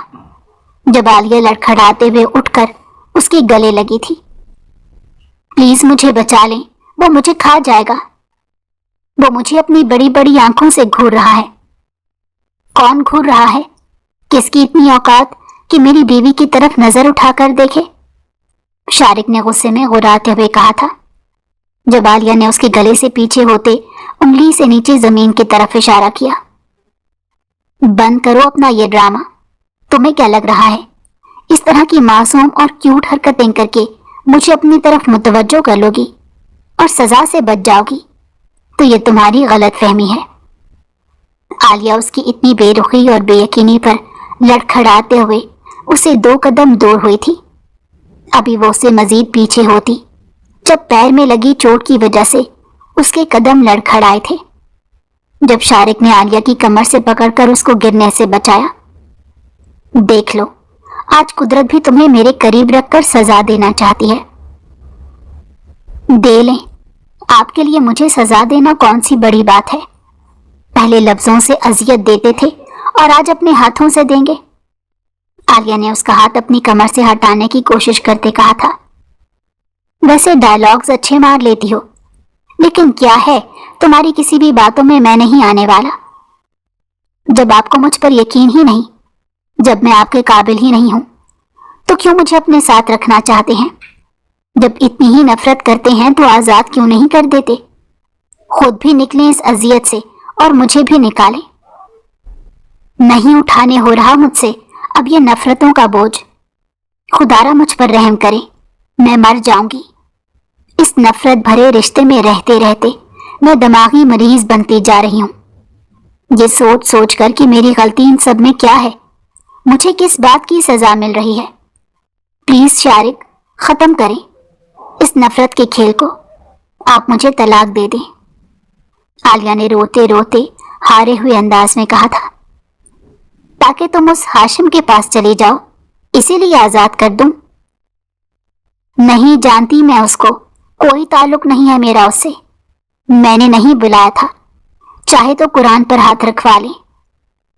جب عالیہ لڑکھڑاتے ہوئے اٹھ کر اس کے گلے لگی تھی۔ پلیز مجھے بچا لیں، وہ مجھے کھا جائے گا، وہ مجھے اپنی بڑی بڑی آنکھوں سے گھور رہا ہے۔ کون گھور رہا ہے؟ کس کی اتنی اوقات کہ میری بیوی کی طرف نظر اٹھا کر دیکھے؟ شارق نے غصے میں غراتے ہوئے کہا تھا، جب عالیہ نے اس کے گلے سے پیچھے ہوتے انگلی سے نیچے زمین کی طرف اشارہ کیا۔ بند کرو اپنا یہ ڈرامہ، تمہیں کیا لگ رہا ہے اس طرح کی معصوم اور کیوٹ حرکتیں کر کے مجھے اپنی طرف متوجہ کر لو گی اور سزا سے بچ جاؤ گی؟ تو یہ تمہاری غلط فہمی ہے۔ عالیہ اس کی اتنی بے رخی اور بے یقینی پر لڑکھڑاتے ہوئے اسے 2 قدم دور ہوئی تھی۔ ابھی وہ اسے مزید پیچھے ہوتی جب پیر میں لگی چوٹ کی وجہ سے اس کے قدم لڑکھڑائے تھے۔ جب شارق نے عالیہ کی کمر سے پکڑ کر اس کو گرنے سے بچایا۔ دیکھ لو، آج قدرت بھی تمہیں میرے قریب رکھ کر سزا دینا چاہتی ہے۔ دے لیں، آپ کے لیے مجھے سزا دینا کون سی بڑی بات ہے؟ پہلے لفظوں سے اذیت دیتے تھے اور آج اپنے ہاتھوں سے دیں گے؟ عالیہ نے اس کا ہاتھ اپنی کمر سے ہٹانے کی کوشش کرتے کہا تھا۔ ویسے ڈائلاگز اچھے مار لیتی ہو، لیکن کیا ہے تمہاری کسی بھی باتوں میں میں نہیں آنے والا۔ جب آپ کو مجھ پر یقین ہی نہیں، جب میں آپ کے قابل ہی نہیں ہوں، تو کیوں مجھے اپنے ساتھ رکھنا چاہتے ہیں؟ جب اتنی ہی نفرت کرتے ہیں تو آزاد کیوں نہیں کر دیتے؟ خود بھی نکلیں اس اذیت سے اور مجھے بھی نکالیں۔ نہیں اٹھانے ہو رہا مجھ سے اب یہ نفرتوں کا بوجھ۔ خدا را مجھ پر رحم کرے، میں مر جاؤں گی۔ اس نفرت بھرے رشتے میں رہتے رہتے میں دماغی مریض بنتی جا رہی ہوں۔ یہ سوچ سوچ کر کہ میری غلطی ان سب میں کیا ہے، مجھے کس بات کی سزا مل رہی ہے۔ پلیز شارق، ختم کریں اس نفرت کے کھیل کو، آپ مجھے طلاق دے دیں۔ आलिया ने रोते रोते हारे हुए अंदाज में कहा था। ताकि तुम उस हाशिम के पास चले जाओ, इसीलिए आजाद कर दूं? नहीं जानती मैं उसको, कोई ताल्लुक नहीं है मेरा उससे। मैंने नहीं बुलाया था। चाहे तो कुरान पर हाथ रखवा लें,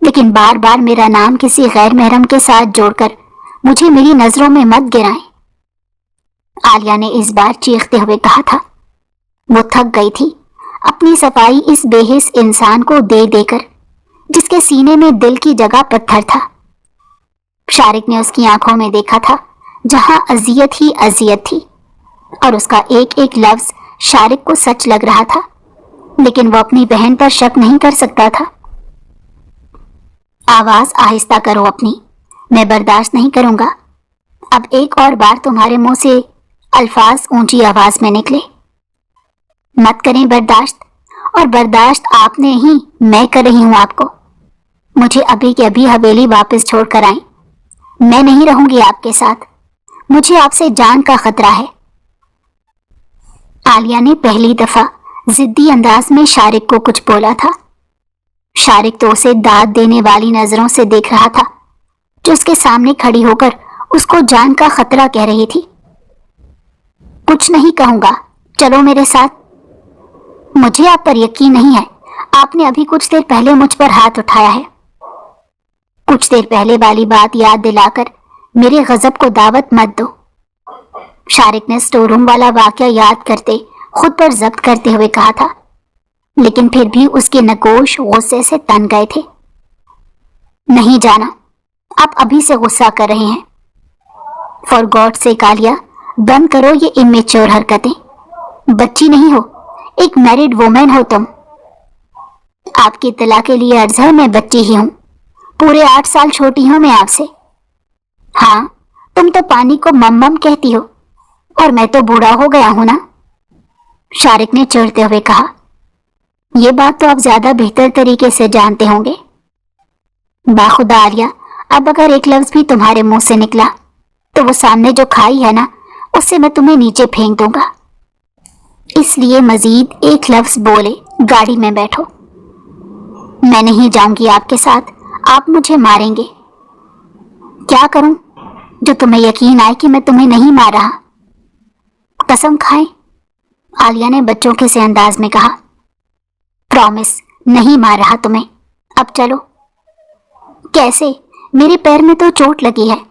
लेकिन बार बार मेरा नाम किसी गैर महरम के साथ जोड़कर मुझे मेरी नजरों में मत गिराएं। आलिया ने इस बार चीखते हुए कहा था। वो थक गई थी अपनी सफाई इस बेहिस इंसान को दे देकर, जिसके सीने में दिल की जगह पत्थर था। शारिक ने उसकी आंखों में देखा था जहां अजियत ही अजियत थी, और उसका एक एक लफ्ज शारिक को सच लग रहा था, लेकिन वो अपनी बहन पर शक नहीं कर सकता था। आवाज आहिस्ता करो अपनी, मैं बर्दाश्त नहीं करूंगा। अब एक और बार तुम्हारे मुंह से अल्फाज ऊंची आवाज में निकले। मत करें बर्दाश्त, और बर्दाश्त आपने ही, मैं कर रही हूं आपको। मुझे अभी के अभी हवेली वापस छोड़कर आए। मैं नहीं रहूंगी आपके साथ, मुझे आपसे जान का खतरा है। आलिया ने पहली दफा जिद्दी अंदाज में शारिक को कुछ बोला था। शारिक तो उसे दाद देने वाली नजरों से देख रहा था, जो उसके सामने खड़ी होकर उसको जान का खतरा कह रही थी। कुछ नहीं कहूंगा, चलो मेरे साथ। मुझे आप पर यकीन नहीं है, आपने अभी कुछ देर पहले मुझ पर हाथ उठाया है। कुछ देर पहले वाली बात याद दिलाकर मेरे गजब को दावत मत दो। शारिक ने स्टोर रूम वाला वाकया याद करते खुद पर जब्त करते हुए कहा था, लेकिन फिर भी उसके नगोश गुस्से से तन गए थे। नहीं जाना, आप अभी से गुस्सा कर रहे हैं। फॉर गॉड से आलिया, बंद करो ये इमेच्योर हरकतें। बच्ची नहीं हो, एक मैरिड वुमेन हो तुम। आपकी इत्तला के लिए अर्ज है, मैं बच्ची ही हूं, पूरे 8 साल छोटी हूं मैं आपसे। हाँ, तुम तो पानी को मम्मम कहती हो, और मैं तो बूढ़ा हो गया हूं ना, शारिक ने चिढ़ते हुए कहा। यह बात तो आप ज्यादा बेहतर तरीके से जानते होंगे। बाखुदा आलिया, अब अगर एक लफ्ज भी तुम्हारे मुंह से निकला तो वो सामने जो खाई है ना, उससे मैं तुम्हें नीचे फेंक दूंगा। इसलिए मजीद एक लफ्ज बोले गाड़ी में बैठो। मैं नहीं जाऊंगी आपके साथ, आप मुझे मारेंगे। क्या करूं जो तुम्हें यकीन आए कि मैं तुम्हें नहीं मार रहा? कसम खाएं, आलिया ने बच्चों के से अंदाज में कहा। प्रॉमिस, नहीं मार रहा तुम्हें। अब चलो। कैसे? मेरे पैर में तो चोट लगी है।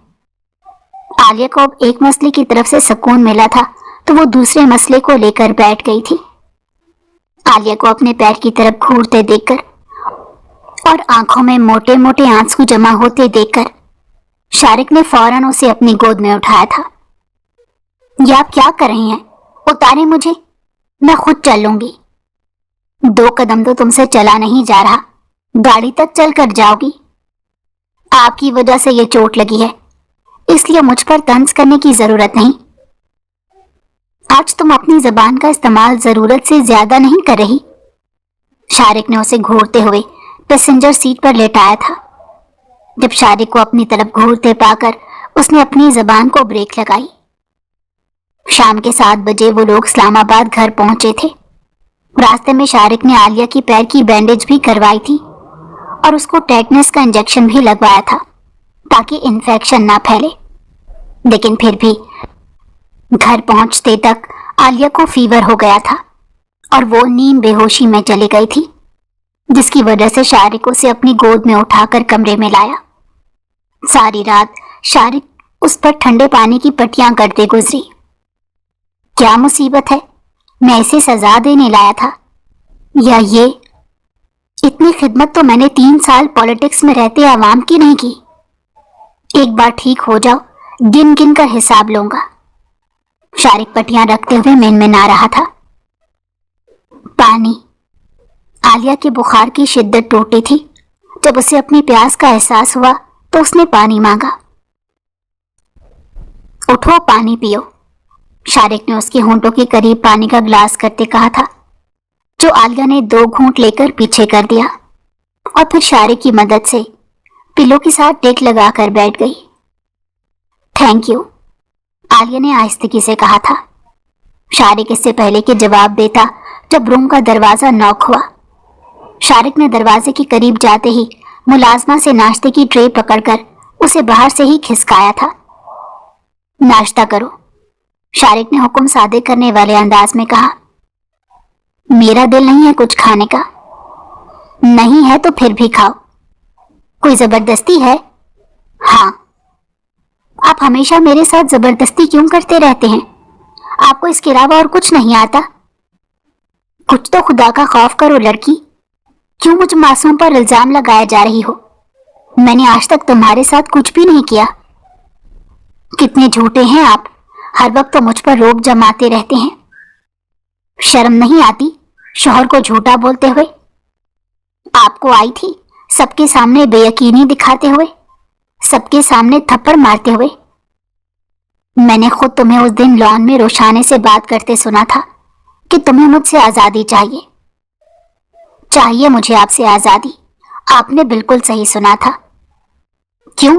आलिया को अब एक मसले की तरफ से सुकून मिला था, तो वो दूसरे मसले को लेकर बैठ गई थी। आलिया को अपने पैर की तरफ घूरते देखकर और आंखों में मोटे मोटे आंसू जमा होते देखकर शारिक ने फौरन उसे अपनी गोद में उठाया था। ये आप क्या कर रही हैं? उतारें मुझे, मैं खुद चल लूंगी। 2 कदम तो तुमसे चला नहीं जा रहा, गाड़ी तक चल कर जाओगी। आपकी वजह से ये चोट लगी है, इसलिए मुझ पर तंज करने की जरूरत नहीं। आज तुम अपनी जबान का इस्तेमाल जरूरत से ज्यादा नहीं कर रही। शारिक ने उसे घूरते हुए पैसेंजर सीट पर लेटाया था। जब शारिक को अपनी तरफ घूरते पाकर उसने अपनी जबान को ब्रेक लगाई। शाम के 7 बजे वो लोग इस्लामाबाद घर पहुंचे थे। रास्ते में शारिक ने आलिया की पैर की बैंडेज भी करवाई थी और उसको टेटनस का इंजेक्शन भी लगवाया था ताकि इन्फेक्शन ना फैले। लेकिन फिर भी घर पहुंचते तक आलिया को फीवर हो गया था और वो नींद बेहोशी में चली गई थी, जिसकी वजह से शारिक उसे अपनी गोद में उठाकर कमरे में लाया। सारी रात शारिक उस पर ठंडे पानी की पट्टियां करते गुजरी। क्या मुसीबत है, मैं इसे सजा देने लाया था या ये? इतनी खिदमत तो मैंने 3 साल पॉलिटिक्स में रहते आवाम की नहीं की। एक बार ठीक हो जाओ, गिन गिन कर हिसाब लूंगा। शारिक पट्टियां रखते हुए मिनमिना रहा था। पानी। आलिया के बुखार की शिद्दत टूटी थी। जब उसे अपनी प्यास का एहसास हुआ तो उसने पानी मांगा। उठो, पानी पियो, शारिक ने उसके होंठों के करीब पानी का गिलास करते कहा था, जो आलिया ने 2 घूंट लेकर पीछे कर दिया और फिर शारिक की मदद से पिलो के साथ टेक लगाकर बैठ गई। थैंक यू, आलिया ने आहिस्तगी से कहा था। शारिक इससे पहले कि जवाब देता, जब रूम का दरवाजा नॉक हुआ शारिक ने दरवाजे के करीब जाते ही मुलाजमा से नाश्ते की ट्रे पकड़कर उसे बाहर से ही खिसकाया था। नाश्ता करो, शारिक ने हुक्म सादे करने वाले अंदाज में कहा। मेरा दिल नहीं है कुछ खाने का। नहीं है तो फिर भी खाओ। कोई जबरदस्ती है? हाँ। आप हमेशा मेरे साथ जबरदस्ती क्यों करते रहते हैं? आपको इसके अलावा और कुछ नहीं आता? कुछ तो खुदा का खौफ करो लड़की। क्यों मुझ मासूम पर इल्जाम लगाया जा रही हो? मैंने आज तक तुम्हारे साथ कुछ भी नहीं किया। कितने झूठे हैं आप, हर वक्त तो मुझ पर रोब जमाते रहते हैं। शर्म नहीं आती शौहर को झूठा बोलते हुए? आपको आई थी सबके सामने बेयकीनी दिखाते हुए, सबके सामने थप्पड़ मारते हुए। मैंने खुद तुम्हें उस दिन लॉन में रोशाने से बात करते सुना था कि तुम्हें मुझसे आजादी चाहिए। चाहिए मुझे आपसे आजादी। आपने बिल्कुल सही सुना था। क्यों?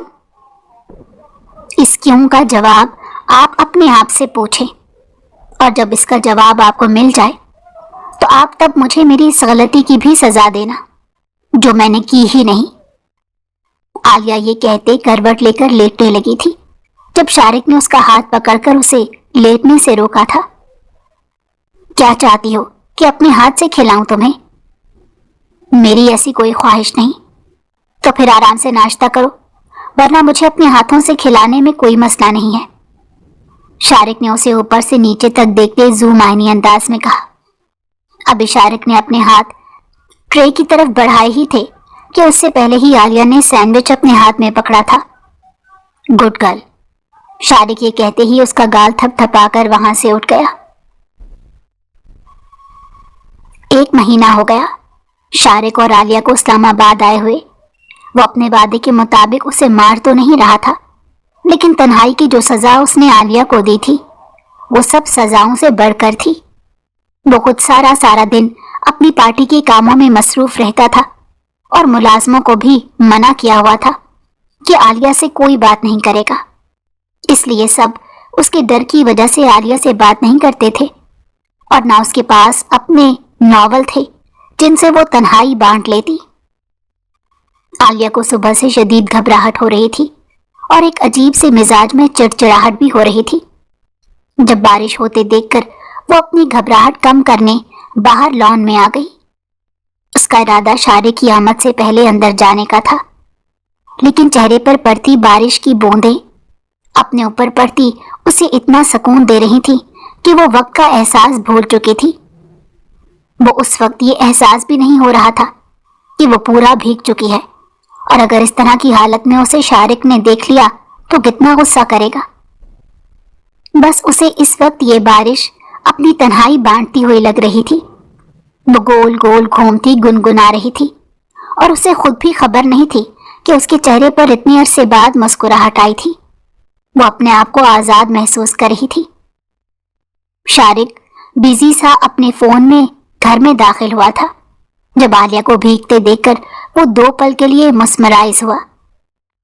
इस क्यों का जवाब आप अपने आप से पूछें, और जब इसका जवाब आपको मिल जाए तो आप तब मुझे मेरी इस गलती की भी सजा देना जो मैंने की ही नहीं। आलिया ये कहते करवट लेकर लेटने लगी थी जब शारिक ने उसका हाथ पकड़कर उसे लेटने से रोका था। क्या चाहती हो कि अपने हाथ से खिलाऊं तुम्हें? मेरी ऐसी कोई ख्वाहिश नहीं। तो फिर आराम से नाश्ता करो, वरना मुझे अपने हाथों से खिलाने में कोई मसला नहीं है। शारिक ने उसे ऊपर से नीचे तक देखते जुमानी अंदाज में कहा। अभी शारिक ने अपने हाथ ट्रे की तरफ बढ़ाए ही थे कि उससे पहले ही आलिया ने सैंडविच अपने हाथ में पकड़ा था। गुड गर्ल, शारिक ये कहते ही उसका गाल थपथपाकर वहां से उठ गया। 1 महीना हो गया शारिक और आलिया को इस्लामाबाद आए हुए। वो अपने वादे के मुताबिक उसे मार तो नहीं रहा था, लेकिन तन्हाई की जो सजा उसने आलिया को दी थी वो सब सजाओं से बढ़कर थी। वो खुद सारा दिन अपनी पार्टी के कामों में मसरूफ रहता था और मुलाजमों को भी मना किया हुआ था कि आलिया से कोई बात नहीं करेगा। इसलिए सब उसके डर की वजह से आलिया से बात नहीं करते थे, और ना उसके पास अपने नॉवल थे जिनसे वो तन्हाई बांट लेती। आलिया को सुबह से शदीद घबराहट हो रही थी और एक अजीब से मिजाज में चिड़चिड़ाहट भी हो रही थी। जब बारिश होते देखकर वो अपनी घबराहट कम करने बाहर लॉन में आ गई। उसका इरादा शारिक की आमद से पहले अंदर जाने का था, लेकिन चेहरे पर पड़ती बारिश की बूंदें अपने ऊपर पड़ती उसे इतना सुकून दे रही थी कि वो वक्त का एहसास भूल चुकी थी। वो उस वक्त ये एहसास भी नहीं हो रहा था कि वो पूरा भीग चुकी है, और अगर इस तरह की हालत में उसे शारिक ने देख लिया तो कितना गुस्सा करेगा। बस उसे इस वक्त ये बारिश अपनी तन्हाई बांटती हुई लग रही थी। वो गोल गोल घूमती गुनगुना रही थी, और उसे खुद भी खबर नहीं थी कि उसके चेहरे पर इतने अरसे बाद मुस्कुराहट आई थी। वो अपने आप को आजाद महसूस कर रही थी। शारिक बिजी सा अपने फोन में घर में दाखिल हुआ था जब आलिया को भीगते देखकर वो 2 पल के लिए मुस्मराइज हुआ,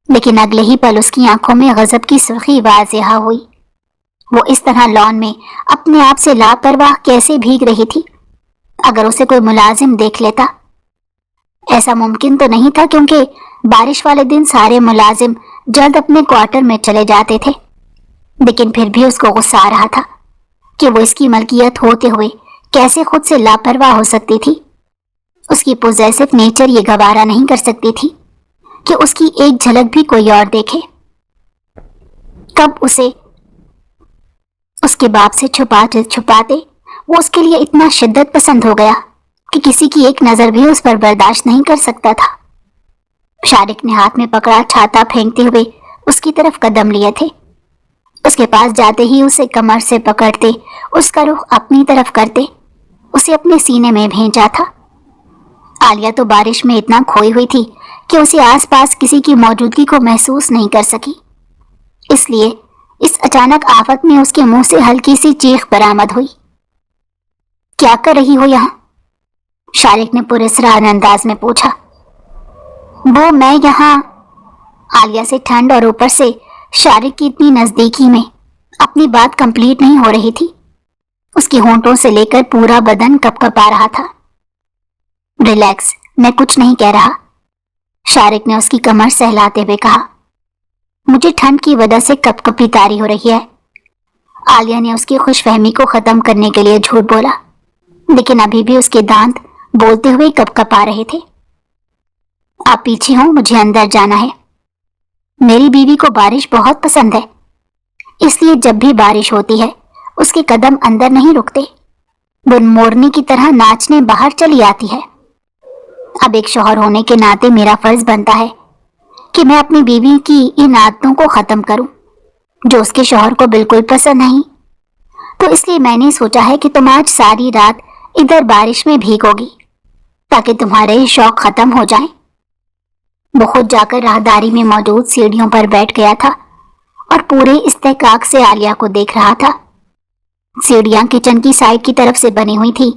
लेकिन अगले ही पल उसकी आंखों में गजब की सुर्खी वाज़ेहा हुई। वो इस तरह लॉन में अपने आप से लापरवाह कैसे भीग रही थी? अगर उसे कोई मुलाजिम देख लेता? ऐसा मुमकिन तो नहीं था, क्योंकि बारिश वाले दिन सारे मुलाजिम जल्द अपने क्वार्टर में चले जाते थे। लेकिन फिर भी उसको गुस्सा आ रहा था कि वो इसकी मलकियत होते हुए कैसे खुद से लापरवाह हो सकती थी। उसकी पोजेसिव नेचर ये गवारा नहीं कर सकती थी कि उसकी एक झलक भी कोई और देखे। कब उसे उसके बाप से छुपाते छुपाते वो उसके लिए इतना शिद्दत पसंद हो गया कि किसी की एक नजर भी उस पर बर्दाश्त नहीं कर सकता था। शारिक ने हाथ में पकड़ा छाता फेंकते हुए उसकी तरफ कदम लिए थे। उसके पास जाते ही उसे कमर से पकड़ते, उसका रुख अपनी तरफ करते उसे अपने सीने में भेजा था। आलिया तो बारिश में इतना खोई हुई थी कि उसे आसपास किसी की मौजूदगी को महसूस नहीं कर सकी। इसलिए इस अचानक आफत में उसके मुंह से हल्की सी चीख बरामद हुई। क्या कर रही हो यहाँ? शारिक ने पुरस्कार अंदाज में पूछा। वो मैं यहाँ, आलिया से ठंड और ऊपर से शारिक की इतनी नजदीकी में अपनी बात कंप्लीट नहीं हो रही थी। उसके होंठों से लेकर पूरा बदन कपकपा रहा था। रिलैक्स, मैं कुछ नहीं कह रहा, शारिक ने उसकी कमर सहलाते हुए कहा। मुझे ठंड की वजह से कपकपी तारी हो रही है। आलिया ने उसकी खुशफहमी को खत्म करने के लिए झूठ बोला, लेकिन अभी भी उसके दांत बोलते हुए कपकपा रहे थे। आप पीछे हो, मुझे अंदर जाना है। मेरी बीवी को बारिश बहुत पसंद है, इसलिए जब भी बारिश होती है उसके कदम अंदर नहीं रुकते, वो मोरनी की तरह नाचने बाहर चली आती है। अब एक शौहर होने के नाते मेरा फर्ज बनता है कि मैं अपनी बीवी की इन आदतों को खत्म करूं जो उसके शौहर को बिल्कुल पसंद नहीं। तो इसलिए मैंने सोचा है कि तुम आज सारी रात इधर बारिश में भीगोगी ताकि तुम्हारे शौक खत्म हो जाएं। वो खुद जाकर राहदारी में मौजूद सीढ़ियों पर बैठ गया था और पूरे इस्तेकाक से आलिया को देख रहा था। सीढ़ियां किचन की साइड की तरफ से बनी हुई थी,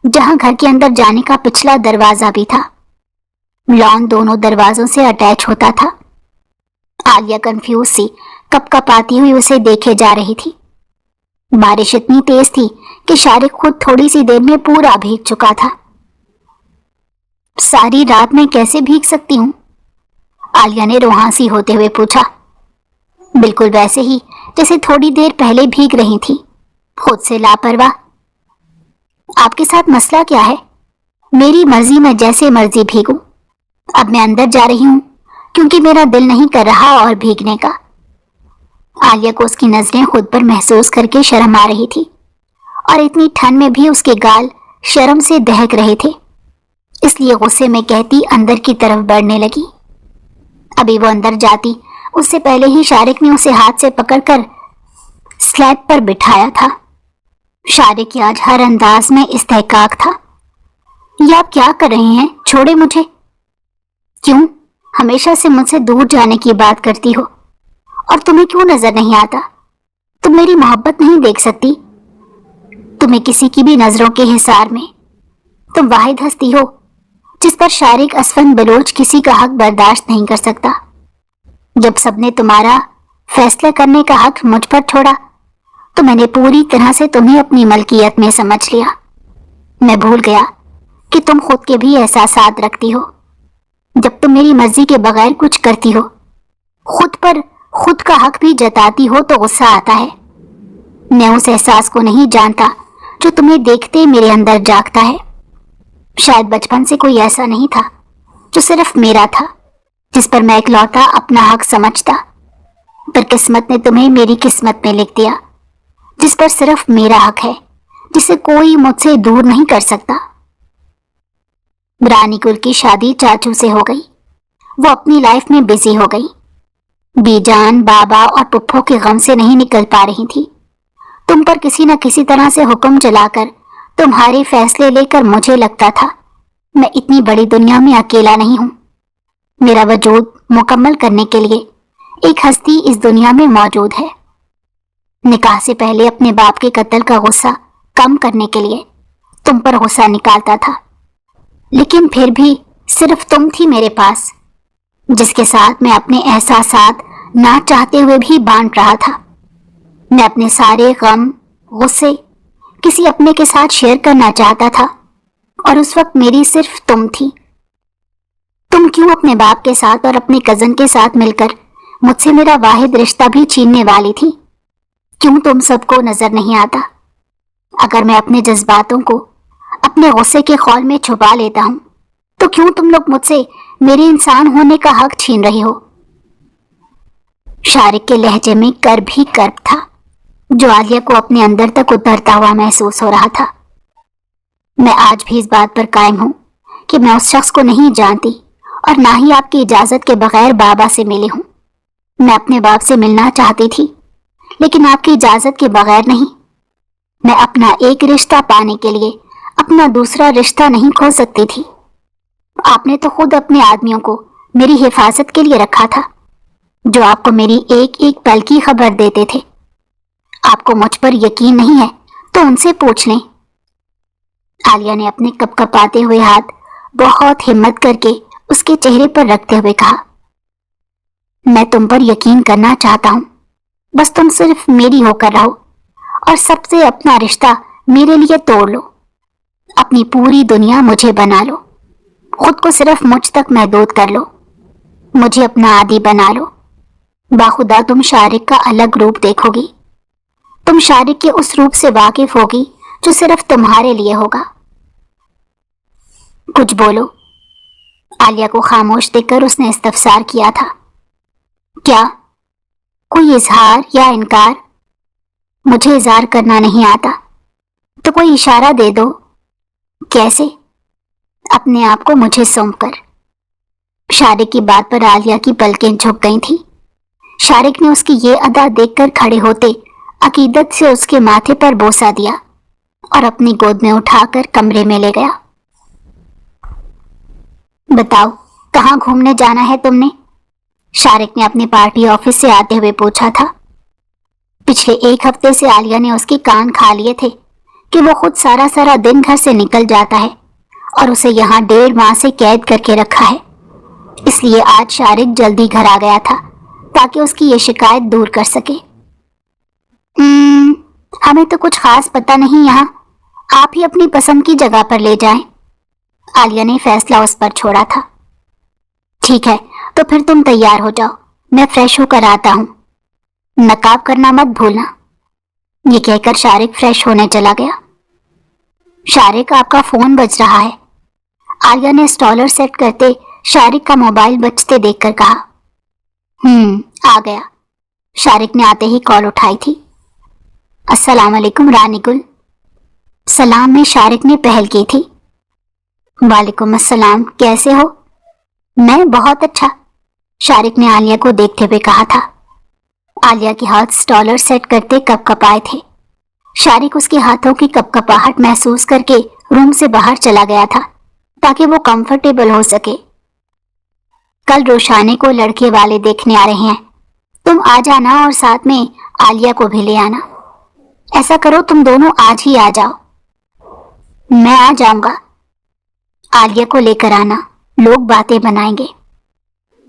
जहां घर के अंदर जाने का पिछला दरवाजा भी था। लॉन दोनों दरवाजों से अटैच होता था। आलिया कंफ्यूज सी कपकपाती हुई उसे देखे जा रही थी। बारिश इतनी तेज थी कि शारिक खुद थोड़ी सी देर में पूरा भीग चुका था। सारी रात मैं कैसे भीग सकती हूँ? आलिया ने रुहासी होते हुए पूछा, बिल्कुल वैसे ही जैसे थोड़ी देर पहले भीग रही थी, खुद से लापरवाह। आपके साथ मसला क्या है? मेरी मर्जी, मैं जैसे मर्जी भीगूं। अब मैं अंदर जा रही हूं क्योंकि मेरा दिल नहीं कर रहा और भीगने का। आलिया को उसकी नजरें खुद पर महसूस करके शर्म आ रही थी और इतनी ठंड में भी उसके गाल शर्म से दहक रहे थे, इसलिए गुस्से में कहती अंदर की तरफ बढ़ने लगी। अभी वो अंदर जाती उससे पहले ही शारिक ने उसे हाथ से पकड़कर स्लैब पर बिठाया था। शारिक की आज हर अंदाज में इस्तेहकाक था। ये आप क्या कर रहे हैं? छोड़े मुझे। क्यों हमेशा से मुझसे दूर जाने की बात करती हो? और तुम्हें क्यों नजर नहीं आता? तुम मेरी मोहब्बत नहीं देख सकती? तुम्हें किसी की भी नजरों के हिसार में तुम वाहिद हस्ती हो जिस पर शारिक असफन बलोच किसी का हक बर्दाश्त नहीं कर सकता। जब सबने तुम्हारा फैसला करने का हक मुझ पर छोड़ा तो मैंने पूरी तरह से तुम्हें अपनी मलकियत में समझ लिया। मैं भूल गया कि तुम खुद के भी एहसासात रखती हो। जब तुम मेरी मर्जी के बगैर कुछ करती हो, खुद पर खुद का हक भी जताती हो, तो गुस्सा आता है। मैं उस एहसास को नहीं जानता जो तुम्हें देखते मेरे अंदर जागता है। शायद बचपन से कोई ऐसा नहीं था जो सिर्फ मेरा था, जिस पर मैं इकलौता अपना हक समझता, पर किस्मत ने तुम्हें मेरी किस्मत में लिख दिया, जिस पर सिर्फ मेरा हक है, जिसे कोई मुझसे दूर नहीं कर सकता। रानी कुल की शादी चाचू से हो गई। वो अपनी लाइफ में बिजी हो गई। बीजान, बाबा और पुप्पो के गम से नहीं निकल पा रही थी। तुम पर किसी न किसी तरह से हुक्म चलाकर, तुम्हारे फैसले लेकर मुझे लगता था मैं इतनी बड़ी दुनिया में अकेला नहीं हूं। मेरा वजूद मुकम्मल करने के लिए एक हस्ती इस दुनिया में मौजूद है। निकाह से पहले अपने बाप के कत्ल का गुस्सा कम करने के लिए तुम पर गुस्सा निकालता था, लेकिन फिर भी सिर्फ तुम थी मेरे पास, जिसके साथ मैं अपने एहसासात ना चाहते हुए भी बांट रहा था। मैं अपने सारे गम, गुस्से किसी अपने के साथ शेयर करना चाहता था और उस वक्त मेरी सिर्फ तुम थी। तुम क्यों अपने बाप के साथ और अपने कजन के साथ मिलकर मुझसे मेरा वाहिद रिश्ता भी छीनने वाली थी? क्यों तुम सबको नजर नहीं आता? अगर मैं अपने जज्बातों को अपने गुस्से के खौल में छुपा लेता हूं, तो क्यों तुम लोग मुझसे मेरे इंसान होने का हक छीन रहे हो? शारिक के लहजे में कर्ब ही कर्ब था, जो आलिया को अपने अंदर तक उतरता हुआ महसूस हो रहा था। मैं आज भी इस बात पर कायम हूं कि मैं उस शख्स को नहीं जानती और ना ही आपकी इजाजत के बगैर बाबा से मिली हूं। मैं अपने बाप से मिलना चाहती थी, लेकिन आपकी इजाजत के बगैर नहीं। मैं अपना एक रिश्ता पाने के लिए अपना दूसरा रिश्ता नहीं खो सकती थी। आपने तो खुद अपने आदमियों को मेरी हिफाजत के लिए रखा था, जो आपको मेरी एक एक पल की खबर देते थे। आपको मुझ पर यकीन नहीं है तो उनसे पूछ लें। आलिया ने अपने कपकपाते हुए हाथ बहुत हिम्मत करके उसके चेहरे पर रखते हुए कहा, मैं तुम पर यकीन करना चाहता हूं, बस तुम सिर्फ मेरी होकर रहो और सबसे अपना रिश्ता मेरे लिए तोड़ लो। अपनी पूरी दुनिया मुझे बना लो खुद को सिर्फ मुझ तक महदूद कर लो, मुझे अपना आदी बना लो। बाखुदा तुम शारिक का अलग रूप देखोगी। तुम शारिक के उस रूप से वाकिफ होगी जो सिर्फ तुम्हारे लिए होगा। कुछ बोलो। आलिया को खामोश देखकर उसने इस्तफसार किया था। क्या? कोई इजहार या इनकार? मुझे इजहार करना नहीं आता, तो कोई इशारा दे दो। कैसे? अपने आप को मुझे सौंप कर। शारिक की बात पर आलिया की पलकें झुक गई थी। शारिक ने उसकी ये अदा देखकर खड़े होते अकीदत से उसके माथे पर बोसा दिया और अपनी गोद में उठाकर कमरे में ले गया। बताओ, कहाँ घूमने जाना है तुमने? शारिक ने अपने पार्टी ऑफिस से आते हुए पूछा था। पिछले एक हफ्ते से आलिया ने उसके कान खा लिए थे कि वो खुद सारा सारा दिन घर से निकल जाता है और उसे यहाँ 1.5 माह से कैद करके रखा है। इसलिए आज शारिक जल्दी घर आ गया था ताकि उसकी ये शिकायत दूर कर सके। हमें तो कुछ खास पता नहीं यहाँ, आप ही अपनी पसंद की जगह पर ले जाएं। आलिया ने फैसला उस पर छोड़ा था। ठीक है, तो फिर तुम तैयार हो जाओ, मैं फ्रेश होकर आता हूँ। नकाब करना मत भूलना। ये कहकर शारिक फ्रेश होने चला गया। शारिक, आपका फोन बज रहा है। आलिया ने स्टॉलर सेट करते शारिक का मोबाइल बजते देखकर कहा। आ गया। शारिक ने आते ही कॉल उठाई थी। अस्सलाम वालेकुम रानी गुल। सलाम में शारिक ने पहल की थी। वालेकुम अस्सलाम, कैसे हो? मैं बहुत अच्छा, शारिक ने आलिया को देखते हुए कहा था। आलिया के हाथ स्टॉलर सेट करते कपकपाए थे। शारिक उसके हाथों की कपकपाहट महसूस करके रूम से बाहर चला गया था ताकि वो कंफर्टेबल हो सके। कल रोशाने को लड़के वाले देखने आ रहे हैं, तुम आ जाना और साथ में आलिया को भी ले आना। ऐसा करो, तुम दोनों आज ही आ जाओ। मैं आ जाऊंगा। आलिया को लेकर आना, लोग बातें बनाएंगे।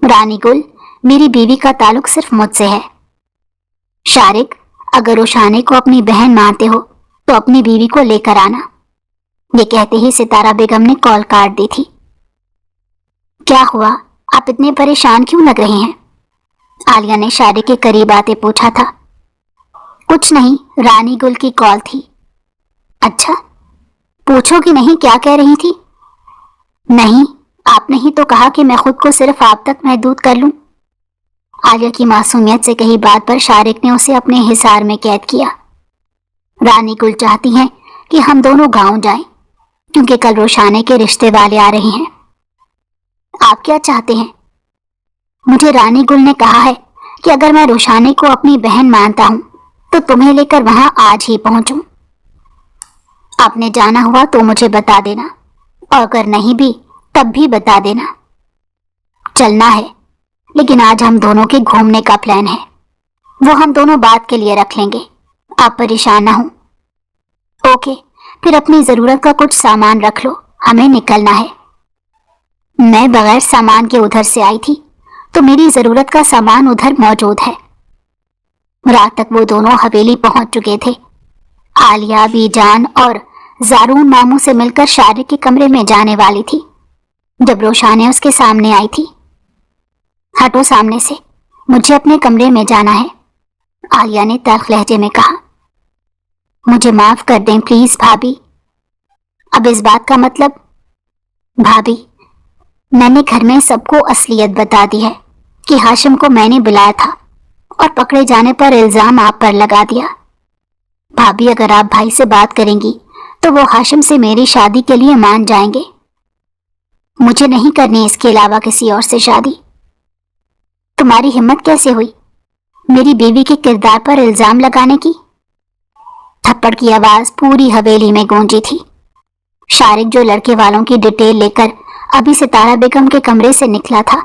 रानी गुल, मेरी बीवी का ताल्लुक सिर्फ मुझसे है। शारिक, अगर रोशाने को अपनी बहन मानते हो तो अपनी बीवी को लेकर आना। ये कहते ही सितारा बेगम ने कॉल काट दी थी। क्या हुआ, आप इतने परेशान क्यों लग रहे हैं? आलिया ने शारिक के करीब आते पूछा था। कुछ नहीं, रानी गुल की कॉल थी। अच्छा, पूछोगी नहीं क्या कह रही थी? नहीं, आपने ही तो कहा कि मैं खुद को सिर्फ आप तक महदूद कर लूं। आलिया की मासूमियत से कही बात पर शारिक ने उसे अपने हिसार में कैद किया। रानी गुल चाहती हैं कि हम दोनों गांव जाएं, क्योंकि कल रोशाने के रिश्ते वाले आ रहे हैं। आप क्या चाहते हैं? मुझे रानी गुल ने कहा है कि अगर मैं रोशाने को अपनी बहन मानता हूं तो तुम्हें लेकर वहां आज ही पहुंचूं। आपने जाना हुआ तो मुझे बता देना, और अगर नहीं भी तब भी बता देना। चलना है, लेकिन आज हम दोनों के घूमने का प्लान है, वो हम दोनों बात के लिए रख लेंगे, आप परेशान ना हो। ओके, फिर अपनी जरूरत का कुछ सामान रख लो, हमें निकलना है। मैं बगैर सामान के उधर से आई थी, तो मेरी जरूरत का सामान उधर मौजूद है। रात तक वो दोनों हवेली पहुंच चुके थे। आलिया, बीजान और जारून मामू से मिलकर शारिक के कमरे में जाने वाली थी जब रोशाने उसके सामने आई थी। हटो सामने से, मुझे अपने कमरे में जाना है, आलिया ने तल्ख लहजे में कहा। मुझे माफ कर दें प्लीज भाभी। अब इस बात का मतलब? भाभी, मैंने घर में सबको असलियत बता दी है कि हाशिम को मैंने बुलाया था और पकड़े जाने पर इल्जाम आप पर लगा दिया। भाभी, अगर आप भाई से बात करेंगी तो वो हाशिम से मेरी शादी के लिए मान जाएंगे। मुझे नहीं करनी इसके अलावा किसी और से शादी। तुम्हारी हिम्मत कैसे हुई मेरी बीवी के किरदार पर इल्जाम लगाने की? थप्पड़ की आवाज पूरी हवेली में गूंजी थी। शारिक, जो लड़के वालों की डिटेल लेकर अभी सितारा बेगम के कमरे से निकला था,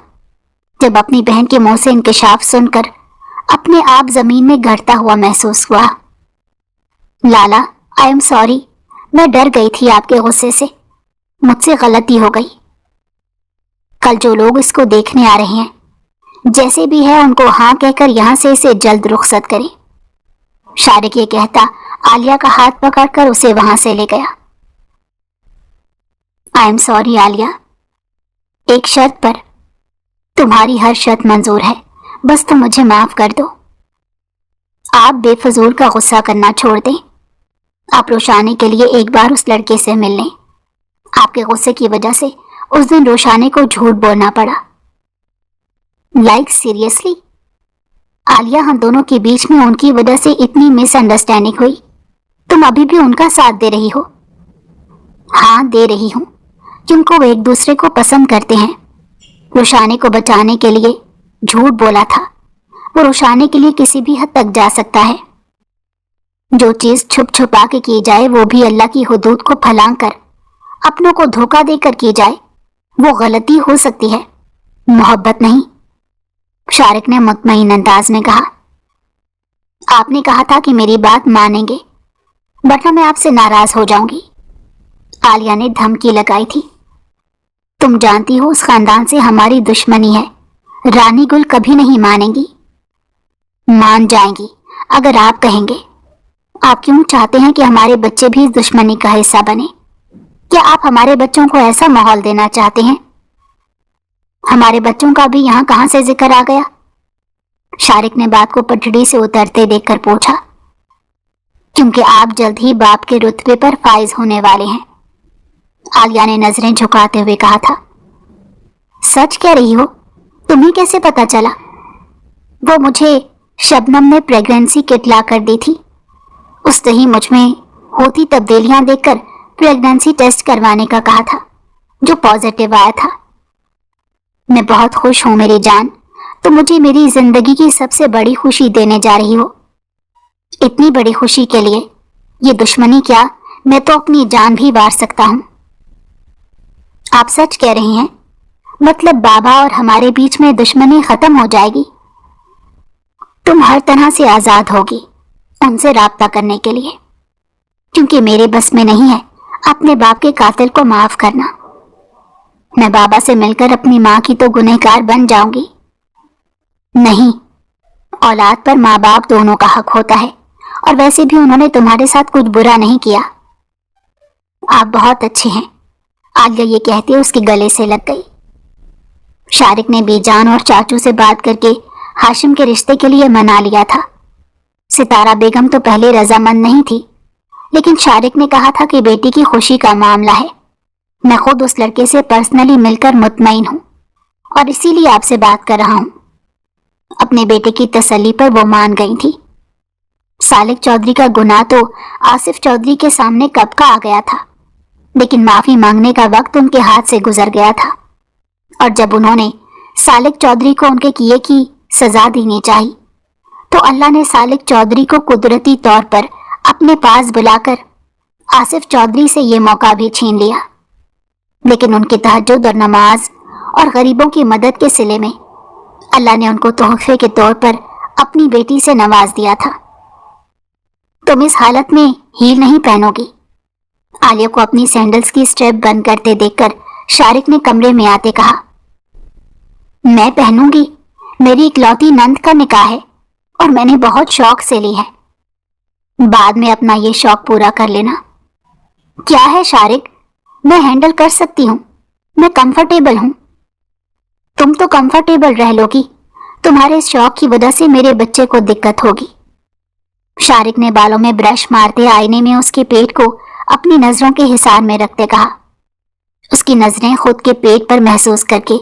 जब अपनी बहन के मुंह से इंकिशाफ सुनकर अपने आप जमीन में गड़ता हुआ महसूस हुआ। लाला, आई एम सॉरी, मैं डर गई थी आपके गुस्से से, मुझसे गलती हो गई। कल जो लोग इसको देखने आ रहे हैं, जैसे भी है उनको हाँ कहकर यहां से इसे जल्द रुखसत करें। शारिक ये कहता आलिया का हाथ पकड़कर उसे वहां से ले गया। आई एम सॉरी आलिया, ایک شرط پر. تمہاری ہر شرط منظور ہے, بس تم مجھے معاف کر دو. آپ بے فضول کا غصہ کرنا چھوڑ دیں. آپ روشانی کے لیے ایک بار اس لڑکے سے مل لیں. آپ کے غصے کی وجہ سے اس دن روشانی کو جھوٹ بولنا پڑا. سیریسلی عالیہ, ہم دونوں کے بیچ میں ان کی وجہ سے اتنی مس انڈرسٹینڈنگ ہوئی, تم ابھی بھی ان کا ساتھ دے رہی ہو؟ ہاں دے رہی ہوں, کیونکہ وہ ایک دوسرے کو پسند کرتے ہیں. روشانی کو بچانے کے لیے جھوٹ بولا تھا. وہ روشانی کے لیے کسی بھی حد تک جا سکتا ہے. جو چیز چھپ چھپا کے کی جائے وہ بھی اللہ کی حدود کو پھلانگ کر اپنوں کو دھوکہ دے کر کی جائے, وہ غلطی ہو سکتی ہے, محبت نہیں. شارق نے مطمئن انداز میں کہا. آپ نے کہا تھا کہ میری بات مانیں گے, ورنہ میں آپ سے ناراض ہو جاؤں گی. عالیہ نے دھمکی لگائی تھی. تم جانتی ہو اس خاندان سے ہماری دشمنی ہے, رانی گل کبھی نہیں مانیں گی. مان جائیں گی اگر آپ کہیں گے. آپ کیوں چاہتے ہیں کہ ہمارے بچے بھی اس دشمنی کا حصہ بنے؟ کیا آپ ہمارے بچوں کو ایسا ماحول دینا چاہتے ہیں؟ ہمارے بچوں کا بھی یہاں کہاں سے ذکر آ گیا؟ شارق نے بات کو پٹڑی سے اترتے دیکھ کر پوچھا. کیونکہ آپ جلد ہی باپ کے رتبے پر فائز ہونے والے ہیں, عالیہ نے نظریں جھکاتے ہوئے کہا تھا. سچ کہہ رہی ہو؟ تمہیں کیسے پتا چلا؟ وہ مجھے شبنم نے پریگنینسی کٹ لا کر دی تھی. اس نے ہی مجھ میں ہوتی تبدیلیاں دیکھ کر پریگنینسی ٹیسٹ کروانے کا کہا تھا, جو پازیٹیو آیا تھا. میں بہت خوش ہوں میری جان, تو مجھے میری زندگی کی سب سے بڑی خوشی دینے جا رہی ہو. اتنی بڑی خوشی کے لیے یہ دشمنی کیا, میں تو اپنی جان بھی وار سکتا ہوں. آپ سچ کہہ رہی ہیں؟ مطلب بابا اور ہمارے بیچ میں دشمنی ختم ہو جائے گی؟ تم ہر طرح سے آزاد ہوگی ان سے رابطہ کرنے کے لیے, کیونکہ میرے بس میں نہیں ہے اپنے باپ کے قاتل کو معاف کرنا. میں بابا سے مل کر اپنی ماں کی تو گنہگار بن جاؤں گی. نہیں, اولاد پر ماں باپ دونوں کا حق ہوتا ہے, اور ویسے بھی انہوں نے تمہارے ساتھ کچھ برا نہیں کیا. آپ بہت اچھے ہیں, عالیہ یہ کہتے اس کے گلے سے لگ گئی. شارق نے بی جان اور چاچو سے بات کر کے ہاشم کے رشتے کے لیے منا لیا تھا. ستارہ بیگم تو پہلے رضامند نہیں تھی, لیکن شارق نے کہا تھا کہ بیٹی کی خوشی کا معاملہ ہے. میں خود اس لڑکے سے پرسنلی مل کر مطمئن ہوں, اور اسی لیے آپ سے بات کر رہا ہوں. اپنے بیٹے کی تسلی پر وہ مان گئی تھی. سالک چودھری کا گناہ تو آصف چودھری کے سامنے کب کا آ گیا تھا, لیکن معافی مانگنے کا وقت ان کے ہاتھ سے گزر گیا تھا. اور جب انہوں نے سالک چودھری کو ان کے کیے کی سزا دینی چاہی, تو اللہ نے سالک چودھری کو قدرتی طور پر اپنے پاس بلا کر آصف چودھری سے یہ موقع بھی چھین لیا. لیکن ان کی تہجد اور نماز اور غریبوں کی مدد کے صلے میں اللہ نے ان کو تحفے کے طور پر اپنی بیٹی سے نواز دیا تھا. تم اس حالت میں ہیل نہیں پہنو گی؟ عالیہ کو اپنی سینڈلز کی سٹریپ بند کرتے دیکھ کر شارق نے کمرے میں آتے کہا. میں پہنوں گی, میری اکلوتی نند کا نکاح ہے اور میں نے بہت شوق سے لی ہے. بعد میں اپنا یہ شوق پورا کر لینا. کیا ہے شارق, میں ہینڈل کر سکتی ہوں, میں کمفرٹیبل ہوں. تم تو کمفرٹیبل رہ لو گی, تمہارے اس شوق کی وجہ سے میرے بچے کو دقت ہوگی. شارق نے بالوں میں برش مارتے آئینے میں اس کے پیٹ کو اپنی نظروں کے حصار میں رکھتے کہا. اس کی نظریں خود کے پیٹ پر محسوس کر کے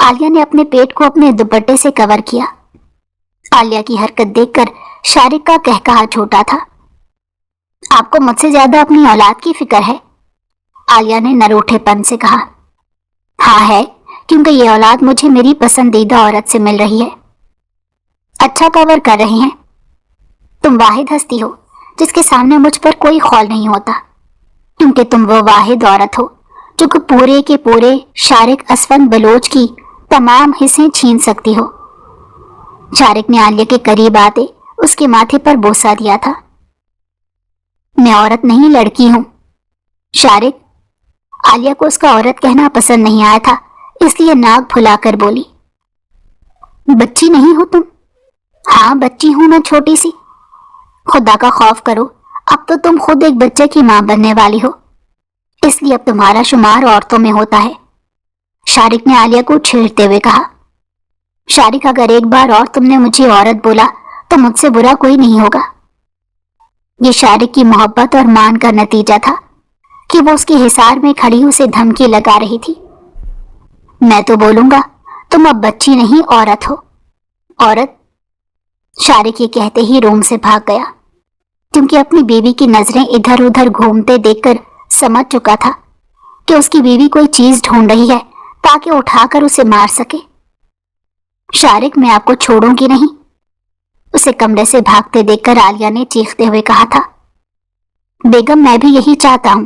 عالیہ نے اپنے پیٹ کو اپنے دوپٹے سے کور کیا. عالیہ کی حرکت دیکھ کر شارق کا کہکہا چھوٹا تھا. آپ کو مجھ سے زیادہ اپنی اولاد کی فکر ہے, عالیہ نے نروٹھے پن سے کہا. ہاں ہے, کیونکہ یہ اولاد مجھے میری پسندیدہ عورت سے مل رہی ہے. اچھا کور کر رہے ہیں. تم واحد ہستی ہو جس کے سامنے مجھ پر کوئی خول نہیں ہوتا, کیونکہ تم وہ واحد عورت ہو جو کہ پورے کے پورے شارق اسفند بلوچ کی تمام حصیں چھین سکتی ہو. شارق نے عالیہ کے قریب آتے اس کے ماتھے پر بوسہ دیا تھا. میں عورت نہیں, لڑکی ہوں. شارق, عالیہ کو اس کا عورت کہنا پسند نہیں آیا تھا, اس لیے ناک پھلا کر بولی. بچی نہیں ہو تم؟ ہاں بچی ہوں میں, چھوٹی سی. خدا کا خوف کرو, اب تو تم خود ایک بچے کی ماں بننے والی ہو, اس لیے اب تمہارا شمار عورتوں میں ہوتا ہے. शारिक ने आलिया को छेड़ते हुए कहा। शारिक, अगर एक बार और तुमने मुझे औरत बोला तो मुझसे बुरा कोई नहीं होगा। ये शारिक की मोहब्बत और मान का नतीजा था कि वो उसके हिसार में खड़ी उसे धमकी लगा रही थी। मैं तो बोलूंगा, तुम अब बच्ची नहीं औरत हो। औरत? शारिक ये कहते ही रूम से भाग गया, क्योंकि अपनी बीवी की नजरें इधर उधर घूमते देखकर समझ चुका था कि उसकी बीवी कोई चीज ढूंढ रही है ताकि उठाकर उसे मार सके। शारिक, मैं आपको छोड़ूंगी नहीं, उसे कमरे से भागते देखकर आलिया ने चीखते हुए कहा था। बेगम, मैं भी यही चाहता हूं,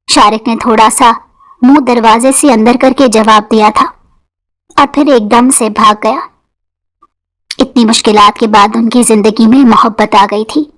शारिक ने थोड़ा सा मुंह दरवाजे से अंदर करके जवाब दिया था और फिर एकदम से भाग गया। इतनी मुश्किलात के बाद उनकी जिंदगी में मोहब्बत आ गई थी।